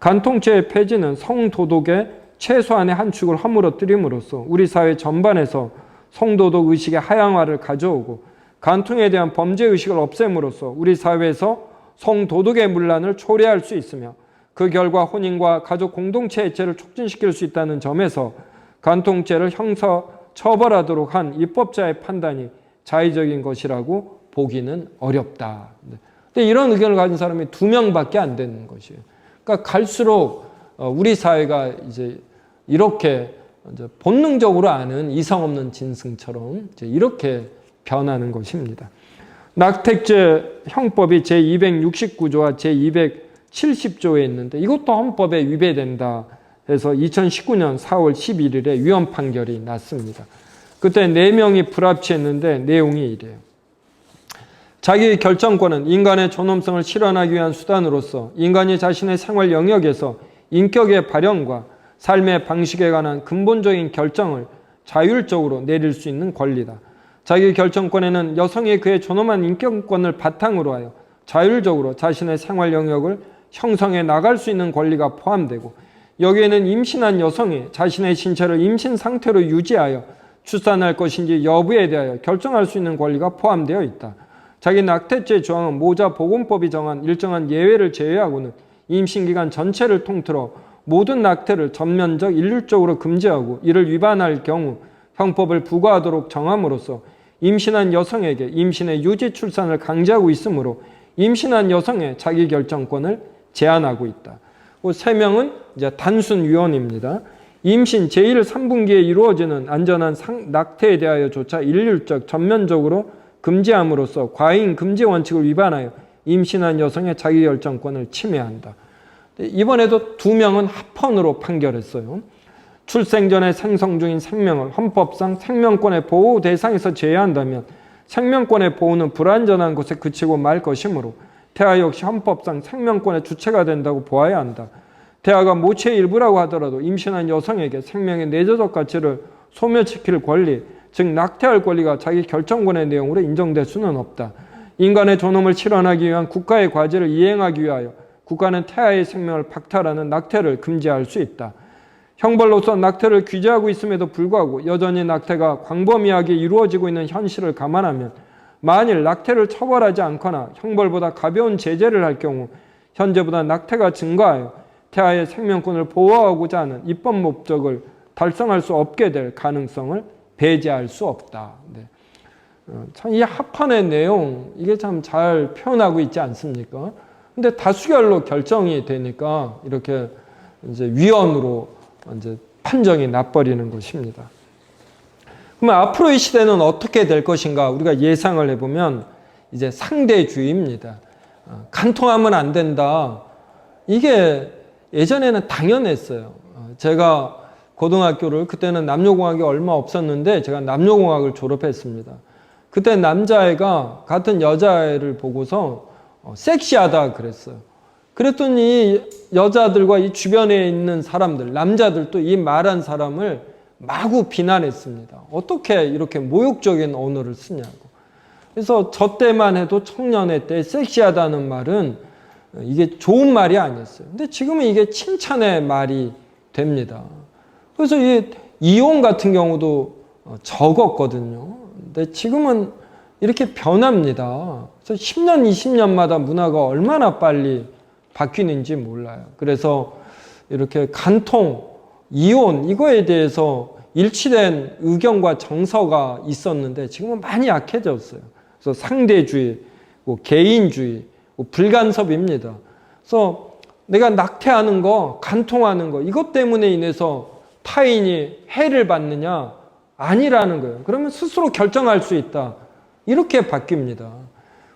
간통죄의 폐지는 성도덕의 최소한의 한 축을 허물어뜨림으로써 우리 사회 전반에서 성도덕 의식의 하향화를 가져오고 간통에 대한 범죄의식을 없앰으로써 우리 사회에서 성도덕의 문란을 초래할 수 있으며 그 결과 혼인과 가족 공동체 해체를 촉진시킬 수 있다는 점에서 간통죄를 형사 처벌하도록 한 입법자의 판단이 자의적인 것이라고 보기는 어렵다. 근데 이런 의견을 가진 사람이 2명밖에 안 되는 것이에요. 그러니까 갈수록 우리 사회가 이제 이렇게 이제 본능적으로 아는 이성 없는 짐승처럼 이제 이렇게 변하는 것입니다. 낙태죄 형법이 제269조와 제270조에 있는데 이것도 헌법에 위배된다 해서 2019년 4월 11일에 위헌 판결이 났습니다. 그때 4명이 불합치했는데 내용이 이래요. 자기 결정권은 인간의 존엄성을 실현하기 위한 수단으로서 인간이 자신의 생활 영역에서 인격의 발현과 삶의 방식에 관한 근본적인 결정을 자율적으로 내릴 수 있는 권리다. 자기 결정권에는 여성이 그의 존엄한 인격권을 바탕으로 하여 자율적으로 자신의 생활 영역을 형성해 나갈 수 있는 권리가 포함되고 여기에는 임신한 여성이 자신의 신체를 임신 상태로 유지하여 출산할 것인지 여부에 대하여 결정할 수 있는 권리가 포함되어 있다. 자기 낙태죄 조항은 모자 보건법이 정한 일정한 예외를 제외하고는 임신기간 전체를 통틀어 모든 낙태를 전면적 일률적으로 금지하고 이를 위반할 경우 형법을 부과하도록 정함으로써 임신한 여성에게 임신의 유지 출산을 강제하고 있으므로 임신한 여성의 자기결정권을 제한하고 있다. 3명은 이제 단순 위헌입니다. 임신 제1, 3분기에 이루어지는 안전한 낙태에 대하여조차 일률적 전면적으로 금지함으로써 과잉 금지 원칙을 위반하여 임신한 여성의 자기결정권을 침해한다. 이번에도 2명은 합헌으로 판결했어요. 출생 전에 생성 중인 생명을 헌법상 생명권의 보호 대상에서 제외한다면 생명권의 보호는 불완전한 곳에 그치고 말 것이므로 태아 역시 헌법상 생명권의 주체가 된다고 보아야 한다. 태아가 모체의 일부라고 하더라도 임신한 여성에게 생명의 내재적 가치를 소멸시킬 권리, 즉 낙태할 권리가 자기 결정권의 내용으로 인정될 수는 없다. 인간의 존엄을 실현하기 위한 국가의 과제를 이행하기 위하여 국가는 태아의 생명을 박탈하는 낙태를 금지할 수 있다. 형벌로서 낙태를 규제하고 있음에도 불구하고 여전히 낙태가 광범위하게 이루어지고 있는 현실을 감안하면 만일 낙태를 처벌하지 않거나 형벌보다 가벼운 제재를 할 경우 현재보다 낙태가 증가하여 태아의 생명권을 보호하고자 하는 입법 목적을 달성할 수 없게 될 가능성을 배제할 수 없다. 네. 참 이 합헌의 내용 이게 참 잘 표현하고 있지 않습니까? 근데 다수결로 결정이 되니까 이렇게 이제 위헌으로 이제 판정이 나버리는 것입니다. 그러면 앞으로의 시대는 어떻게 될 것인가 우리가 예상을 해보면 이제 상대주의입니다. 간통하면 안 된다. 이게 예전에는 당연했어요. 제가 고등학교를 그때는 남녀공학이 얼마 없었는데 제가 남녀공학을 졸업했습니다. 그때 남자애가 같은 여자애를 보고서 섹시하다 그랬어요. 그랬더니 여자들과 이 주변에 있는 사람들, 남자들도 이 말한 사람을 마구 비난했습니다. 어떻게 이렇게 모욕적인 언어를 쓰냐고. 그래서 저 때만 해도 청년회 때 섹시하다는 말은 이게 좋은 말이 아니었어요. 근데 지금은 이게 칭찬의 말이 됩니다. 그래서 이 이혼 같은 경우도 적었거든요. 근데 지금은 이렇게 변합니다. 그래서 10년, 20년마다 문화가 얼마나 빨리 바뀌는지 몰라요. 그래서 이렇게 간통, 이혼 이거에 대해서 일치된 의견과 정서가 있었는데 지금은 많이 약해졌어요. 그래서 상대주의, 개인주의, 불간섭입니다. 그래서 내가 낙태하는 거, 간통하는 거 이것 때문에 인해서 타인이 해를 받느냐? 아니라는 거예요. 그러면 스스로 결정할 수 있다. 이렇게 바뀝니다.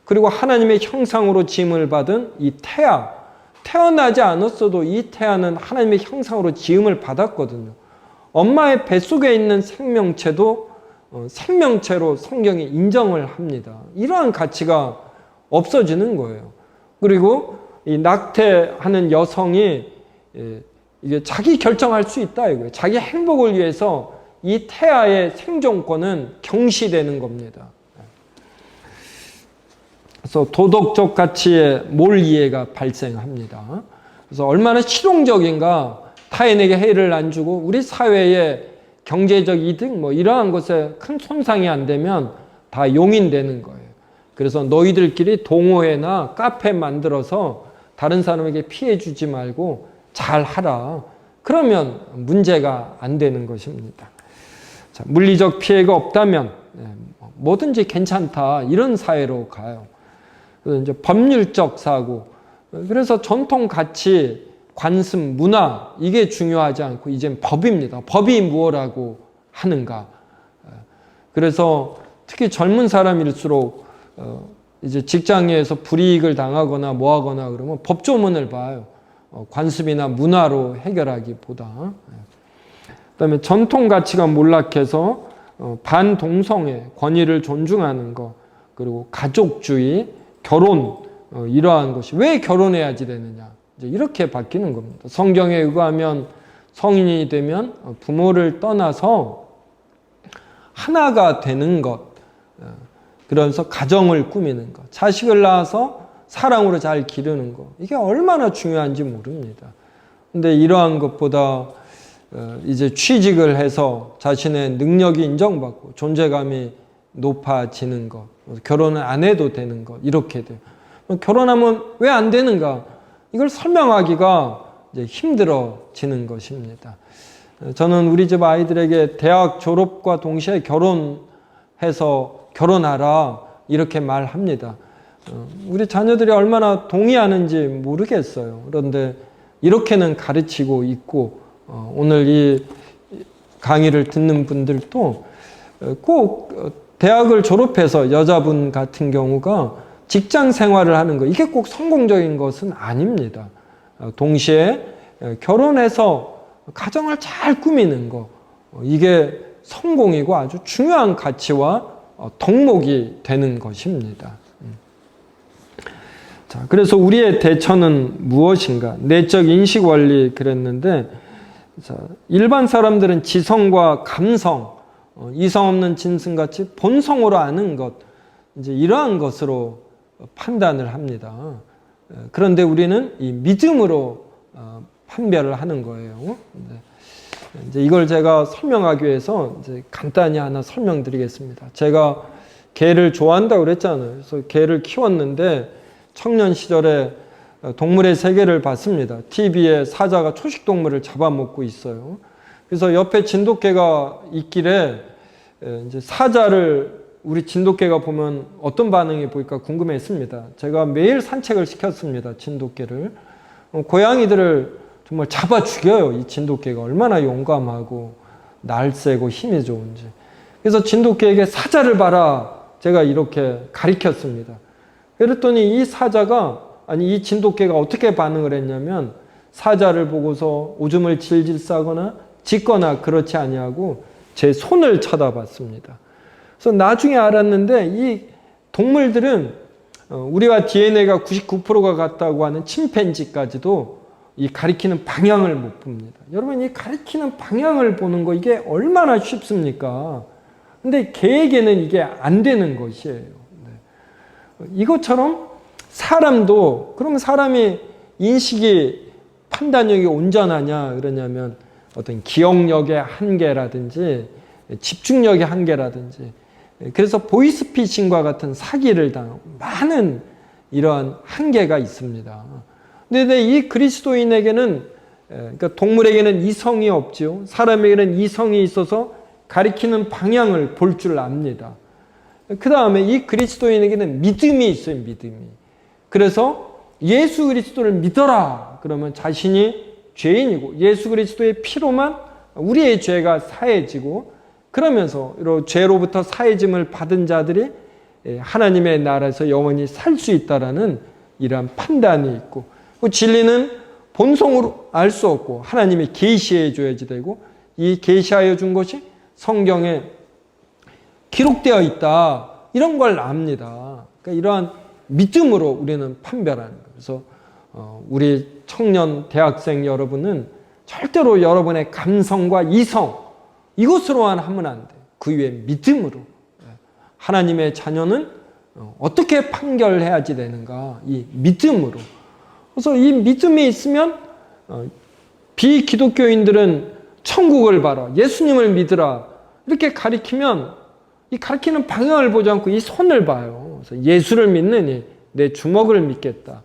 그리고 하나님의 형상으로 지음을 받은 이 태아, 태어나지 않았어도 이 태아는 하나님의 형상으로 지음을 받았거든요. 엄마의 뱃속에 있는 생명체도 생명체로 성경이 인정을 합니다. 이러한 가치가 없어지는 거예요. 그리고 이 낙태하는 여성이 이게 자기 결정할 수 있다 이거예요. 자기 행복을 위해서 이 태아의 생존권은 경시되는 겁니다. 그래서 도덕적 가치에 몰이해가 발생합니다. 그래서 얼마나 실용적인가, 타인에게 해를 안 주고 우리 사회의 경제적 이득 뭐 이러한 것에 큰 손상이 안 되면 다 용인되는 거예요. 그래서 너희들끼리 동호회나 카페 만들어서 다른 사람에게 피해 주지 말고 잘 하라. 그러면 문제가 안 되는 것입니다. 자, 물리적 피해가 없다면 뭐든지 괜찮다 이런 사회로 가요. 그래서 이제 법률적 사고, 그래서 전통 가치, 관습, 문화 이게 중요하지 않고 이젠 법입니다. 법이 무엇라고 하는가. 그래서 특히 젊은 사람일수록 이제 직장에서 불이익을 당하거나 뭐하거나 그러면 법조문을 봐요. 관습이나 문화로 해결하기보다. 그다음에 전통 가치가 몰락해서 반동성애, 권위를 존중하는 것, 그리고 가족주의, 결혼 이러한 것이 왜 결혼해야지 되느냐 이제 이렇게 바뀌는 겁니다. 성경에 의거하면 성인이 되면 부모를 떠나서 하나가 되는 것, 그래서 가정을 꾸미는 것, 자식을 낳아서 사랑으로 잘 기르는 것, 이게 얼마나 중요한지 모릅니다. 근데 이러한 것보다 이제 취직을 해서 자신의 능력이 인정받고 존재감이 높아지는 것, 결혼을 안 해도 되는 것, 이렇게 돼요. 결혼하면 왜 안 되는가? 이걸 설명하기가 이제 힘들어지는 것입니다. 저는 우리 집 아이들에게 대학 졸업과 동시에 결혼해서 결혼하라 이렇게 말합니다. 우리 자녀들이 얼마나 동의하는지 모르겠어요. 그런데 이렇게는 가르치고 있고 오늘 이 강의를 듣는 분들도 꼭 대학을 졸업해서 여자분 같은 경우가 직장 생활을 하는 거, 이게 꼭 성공적인 것은 아닙니다. 동시에 결혼해서 가정을 잘 꾸미는 거, 이게 성공이고 아주 중요한 가치와 덕목이 되는 것입니다. 자, 그래서 우리의 대처는 무엇인가? 내적 인식 원리 그랬는데, 자, 일반 사람들은 지성과 감성, 이성 없는 짐승같이 본성으로 아는 것, 이제 이러한 것으로 판단을 합니다. 그런데 우리는 이 믿음으로 판별을 하는 거예요. 이제 이걸 제가 설명하기 위해서 이제 간단히 하나 설명드리겠습니다. 제가 개를 좋아한다고 그랬잖아요. 그래서 개를 키웠는데 청년 시절에 동물의 세계를 봤습니다. TV에 사자가 초식 동물을 잡아먹고 있어요. 그래서 옆에 진돗개가 있길래 이제 사자를 우리 진돗개가 보면 어떤 반응이 보일까 궁금했습니다. 제가 매일 산책을 시켰습니다. 진돗개를. 고양이들을 정말 잡아 죽여요. 이 진돗개가 얼마나 용감하고 날쌔고 힘이 좋은지. 그래서 진돗개에게 사자를 봐라. 제가 이렇게 가리켰습니다. 그랬더니 이 진돗개가 어떻게 반응을 했냐면 사자를 보고서 오줌을 질질 싸거나 짖거나 그렇지 아니하고 제 손을 쳐다봤습니다. 그래서 나중에 알았는데 이 동물들은 우리와 DNA가 99%가 같다고 하는 침팬지까지도 이 가리키는 방향을 못 봅니다. 여러분, 이 가리키는 방향을 보는 거 이게 얼마나 쉽습니까? 근데 개에게는 이게 안 되는 것이에요. 이것처럼 사람도, 그러면 사람이 인식이, 판단력이 온전하냐 그러냐면 어떤 기억력의 한계라든지 집중력의 한계라든지, 그래서 보이스피싱과 같은 사기를 당하고 많은 이러한 한계가 있습니다. 근데 이 그리스도인에게는, 그러니까 동물에게는 이성이 없지요. 사람에게는 이성이 있어서 가리키는 방향을 볼 줄 압니다. 그 다음에 이 그리스도인에게는 믿음이 있어요. 믿음이. 그래서 예수 그리스도를 믿어라 그러면 자신이 죄인이고 예수 그리스도의 피로만 우리의 죄가 사해지고, 그러면서 죄로부터 사해짐을 받은 자들이 하나님의 나라에서 영원히 살 수 있다라는 이러한 판단이 있고, 진리는 본성으로 알 수 없고 하나님이 계시해 줘야지 되고, 이 계시하여 준 것이 성경에 기록되어 있다, 이런 걸 압니다. 그러니까 이러한 믿음으로 우리는 판별하는 거예요. 그래서 우리 청년 대학생 여러분은 절대로 여러분의 감성과 이성 이것으로만 하면 안 돼요. 그 위에 믿음으로. 하나님의 자녀는 어떻게 판결해야지 되는가? 이 믿음으로. 그래서 이 믿음이 있으면 비기독교인들은 천국을 봐라, 예수님을 믿으라 이렇게 가리키면 이 가리키는 방향을 보지 않고 이 손을 봐요. 그래서 예수를 믿느니 내 주먹을 믿겠다.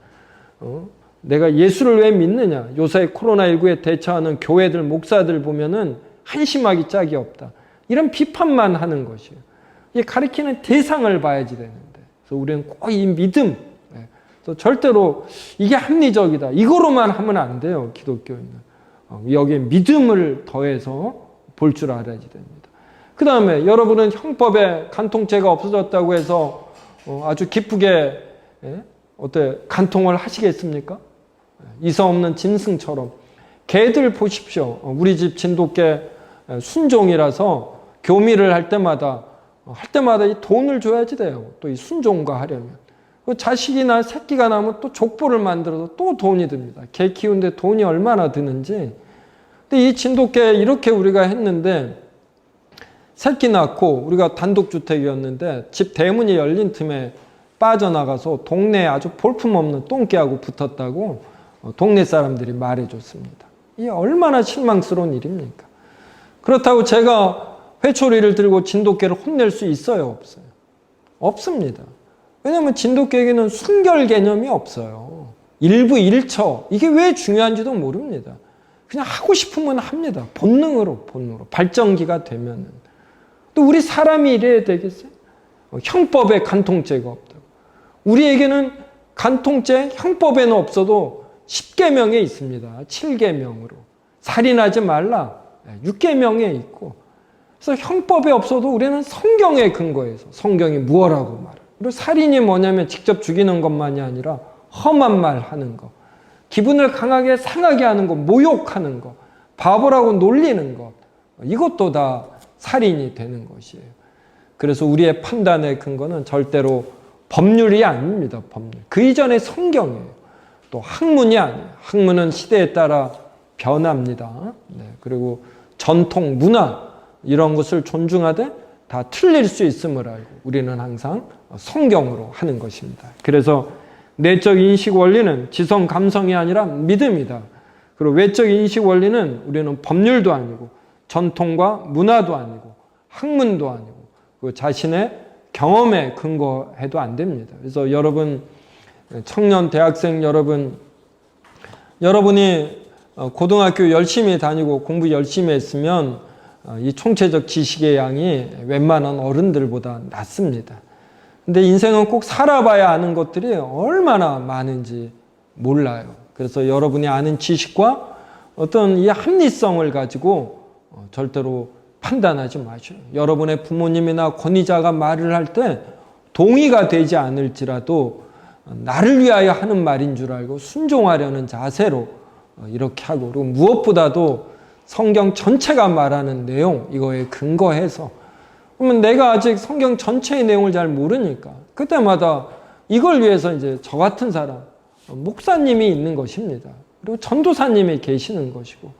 내가 예수를 왜 믿느냐? 요새 코로나19에 대처하는 교회들, 목사들 보면은 한심하기 짝이 없다. 이런 비판만 하는 것이에요. 이 가리키는 대상을 봐야지 되는데. 그래서 우리는 꼭 이 믿음. 그래서 절대로 이게 합리적이다, 이거로만 하면 안 돼요. 기독교인은. 여기에 믿음을 더해서 볼 줄 알아야지 됩니다. 그 다음에 여러분은 형법에 간통죄가 없어졌다고 해서 아주 기쁘게 간통을 하시겠습니까? 이성 없는 짐승처럼. 개들 보십시오. 우리 집 진돗개 순종이라서 교미를 할 때마다 이 돈을 줘야지 돼요. 또 이 순종과 하려면. 자식이나 새끼가 나면 또 족보를 만들어서 또 돈이 듭니다. 개 키우는데 돈이 얼마나 드는지. 근데 이 진돗개 이렇게 우리가 했는데 새끼 낳고, 우리가 단독주택이었는데 집 대문이 열린 틈에 빠져나가서 동네에 아주 볼품없는 똥개하고 붙었다고 동네 사람들이 말해줬습니다. 이게 얼마나 실망스러운 일입니까? 그렇다고 제가 회초리를 들고 진돗개를 혼낼 수 있어요? 없어요? 없습니다. 왜냐하면 진돗개에게는 순결 개념이 없어요. 일부 일처, 이게 왜 중요한지도 모릅니다. 그냥 하고 싶으면 합니다. 본능으로. 발전기가 되면은. 또 우리 사람이 이래야 되겠어요? 형법에 간통죄가 없다고. 우리에게는 간통죄 형법에는 없어도 10계명에 있습니다. 7계명으로. 살인하지 말라. 6계명에 있고. 그래서 형법에 없어도 우리는 성경에 근거해서 성경이 무엇라고 말을. 그리고 살인이 뭐냐면 직접 죽이는 것만이 아니라 험한 말 하는 거, 기분을 강하게 상하게 하는 거, 모욕하는 거, 바보라고 놀리는 것, 이것도 다 살인이 되는 것이에요. 그래서 우리의 판단의 근거는 절대로 법률이 아닙니다. 법률. 그 이전에 성경이에요. 또 학문이 아니에요. 학문은 시대에 따라 변합니다. 네. 그리고 전통, 문화 이런 것을 존중하되 다 틀릴 수 있음을 알고 우리는 항상 성경으로 하는 것입니다. 그래서 내적 인식 원리는 지성, 감성이 아니라 믿음이다. 그리고 외적 인식 원리는 우리는 법률도 아니고 전통과 문화도 아니고 학문도 아니고 그 자신의 경험에 근거해도 안 됩니다. 그래서 여러분, 청년 대학생 여러분이 고등학교 열심히 다니고 공부 열심히 했으면 이 총체적 지식의 양이 웬만한 어른들보다 낮습니다. 근데 인생은 꼭 살아봐야 아는 것들이 얼마나 많은지 몰라요. 그래서 여러분이 아는 지식과 어떤 이 합리성을 가지고 절대로 판단하지 마셔요. 여러분의 부모님이나 권위자가 말을 할 때 동의가 되지 않을지라도 나를 위하여 하는 말인 줄 알고 순종하려는 자세로 이렇게 하고, 그리고 무엇보다도 성경 전체가 말하는 내용, 이거에 근거해서, 그러면 내가 아직 성경 전체의 내용을 잘 모르니까 그때마다 이걸 위해서 이제 저 같은 사람, 목사님이 있는 것입니다. 그리고 전도사님이 계시는 것이고,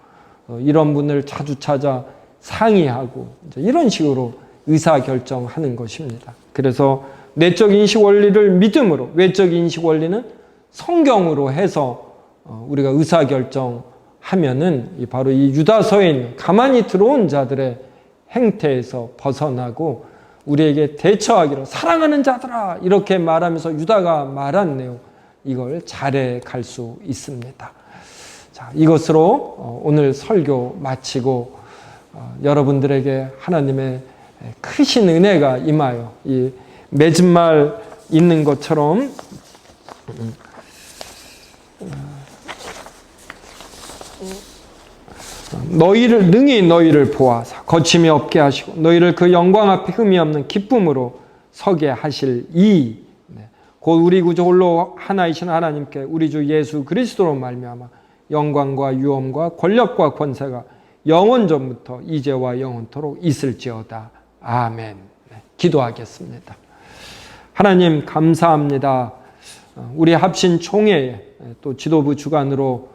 이런 분을 자주 찾아 상의하고 이제 이런 식으로 의사결정하는 것입니다. 그래서 내적 인식 원리를 믿음으로, 외적 인식 원리는 성경으로 해서 우리가 의사결정하면은 바로 이 유다서에 있는 가만히 들어온 자들의 행태에서 벗어나고 우리에게 대처하기로 사랑하는 자들아 이렇게 말하면서 유다가 말한 내용, 이걸 잘해 갈 수 있습니다. 자, 이것으로 오늘 설교 마치고 여러분들에게 하나님의 크신 은혜가 임하여 이 맺은 말 있는 것처럼 능히 너희를 보아사 거침이 없게 하시고 너희를 그 영광 앞에 흠이 없는 기쁨으로 서게 하실 곧 우리 구주 홀로 하나이신 하나님께 우리 주 예수 그리스도로 말미암아 영광과 유엄과 권력과 권세가 영원 전부터 이제와 영원토록 있을지어다. 아멘. 기도하겠습니다. 하나님 감사합니다. 우리 합신 총회에 또 지도부 주관으로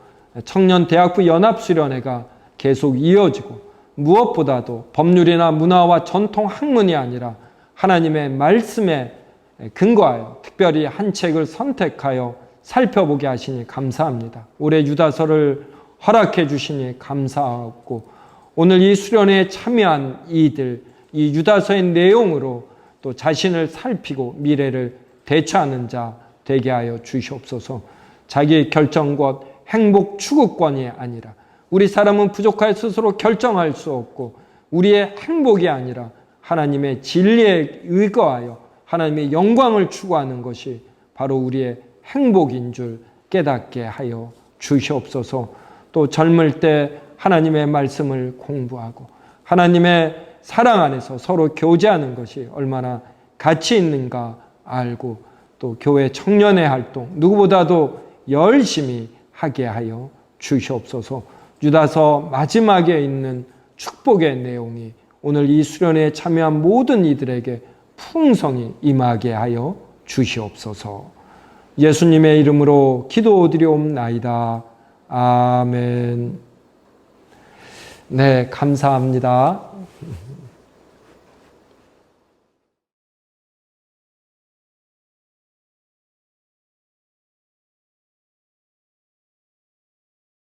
청년대학부 연합수련회가 계속 이어지고, 무엇보다도 법률이나 문화와 전통 학문이 아니라 하나님의 말씀에 근거하여 특별히 한 책을 선택하여 살펴보게 하시니 감사합니다. 올해 유다서를 허락해 주시니 감사하고, 오늘 이 수련회에 참여한 이들, 이 유다서의 내용으로 또 자신을 살피고 미래를 대처하는 자 되게 하여 주시옵소서. 자기의 결정권, 행복 추구권이 아니라, 우리 사람은 부족하여 스스로 결정할 수 없고 우리의 행복이 아니라 하나님의 진리에 의거하여 하나님의 영광을 추구하는 것이 바로 우리의 행복인 줄 깨닫게 하여 주시옵소서. 또 젊을 때 하나님의 말씀을 공부하고 하나님의 사랑 안에서 서로 교제하는 것이 얼마나 가치 있는가 알고, 또 교회 청년의 활동 누구보다도 열심히 하게 하여 주시옵소서. 유다서 마지막에 있는 축복의 내용이 오늘 이 수련회에 참여한 모든 이들에게 풍성히 임하게 하여 주시옵소서. 예수님의 이름으로 기도드리옵나이다. 아멘. 네, 감사합니다.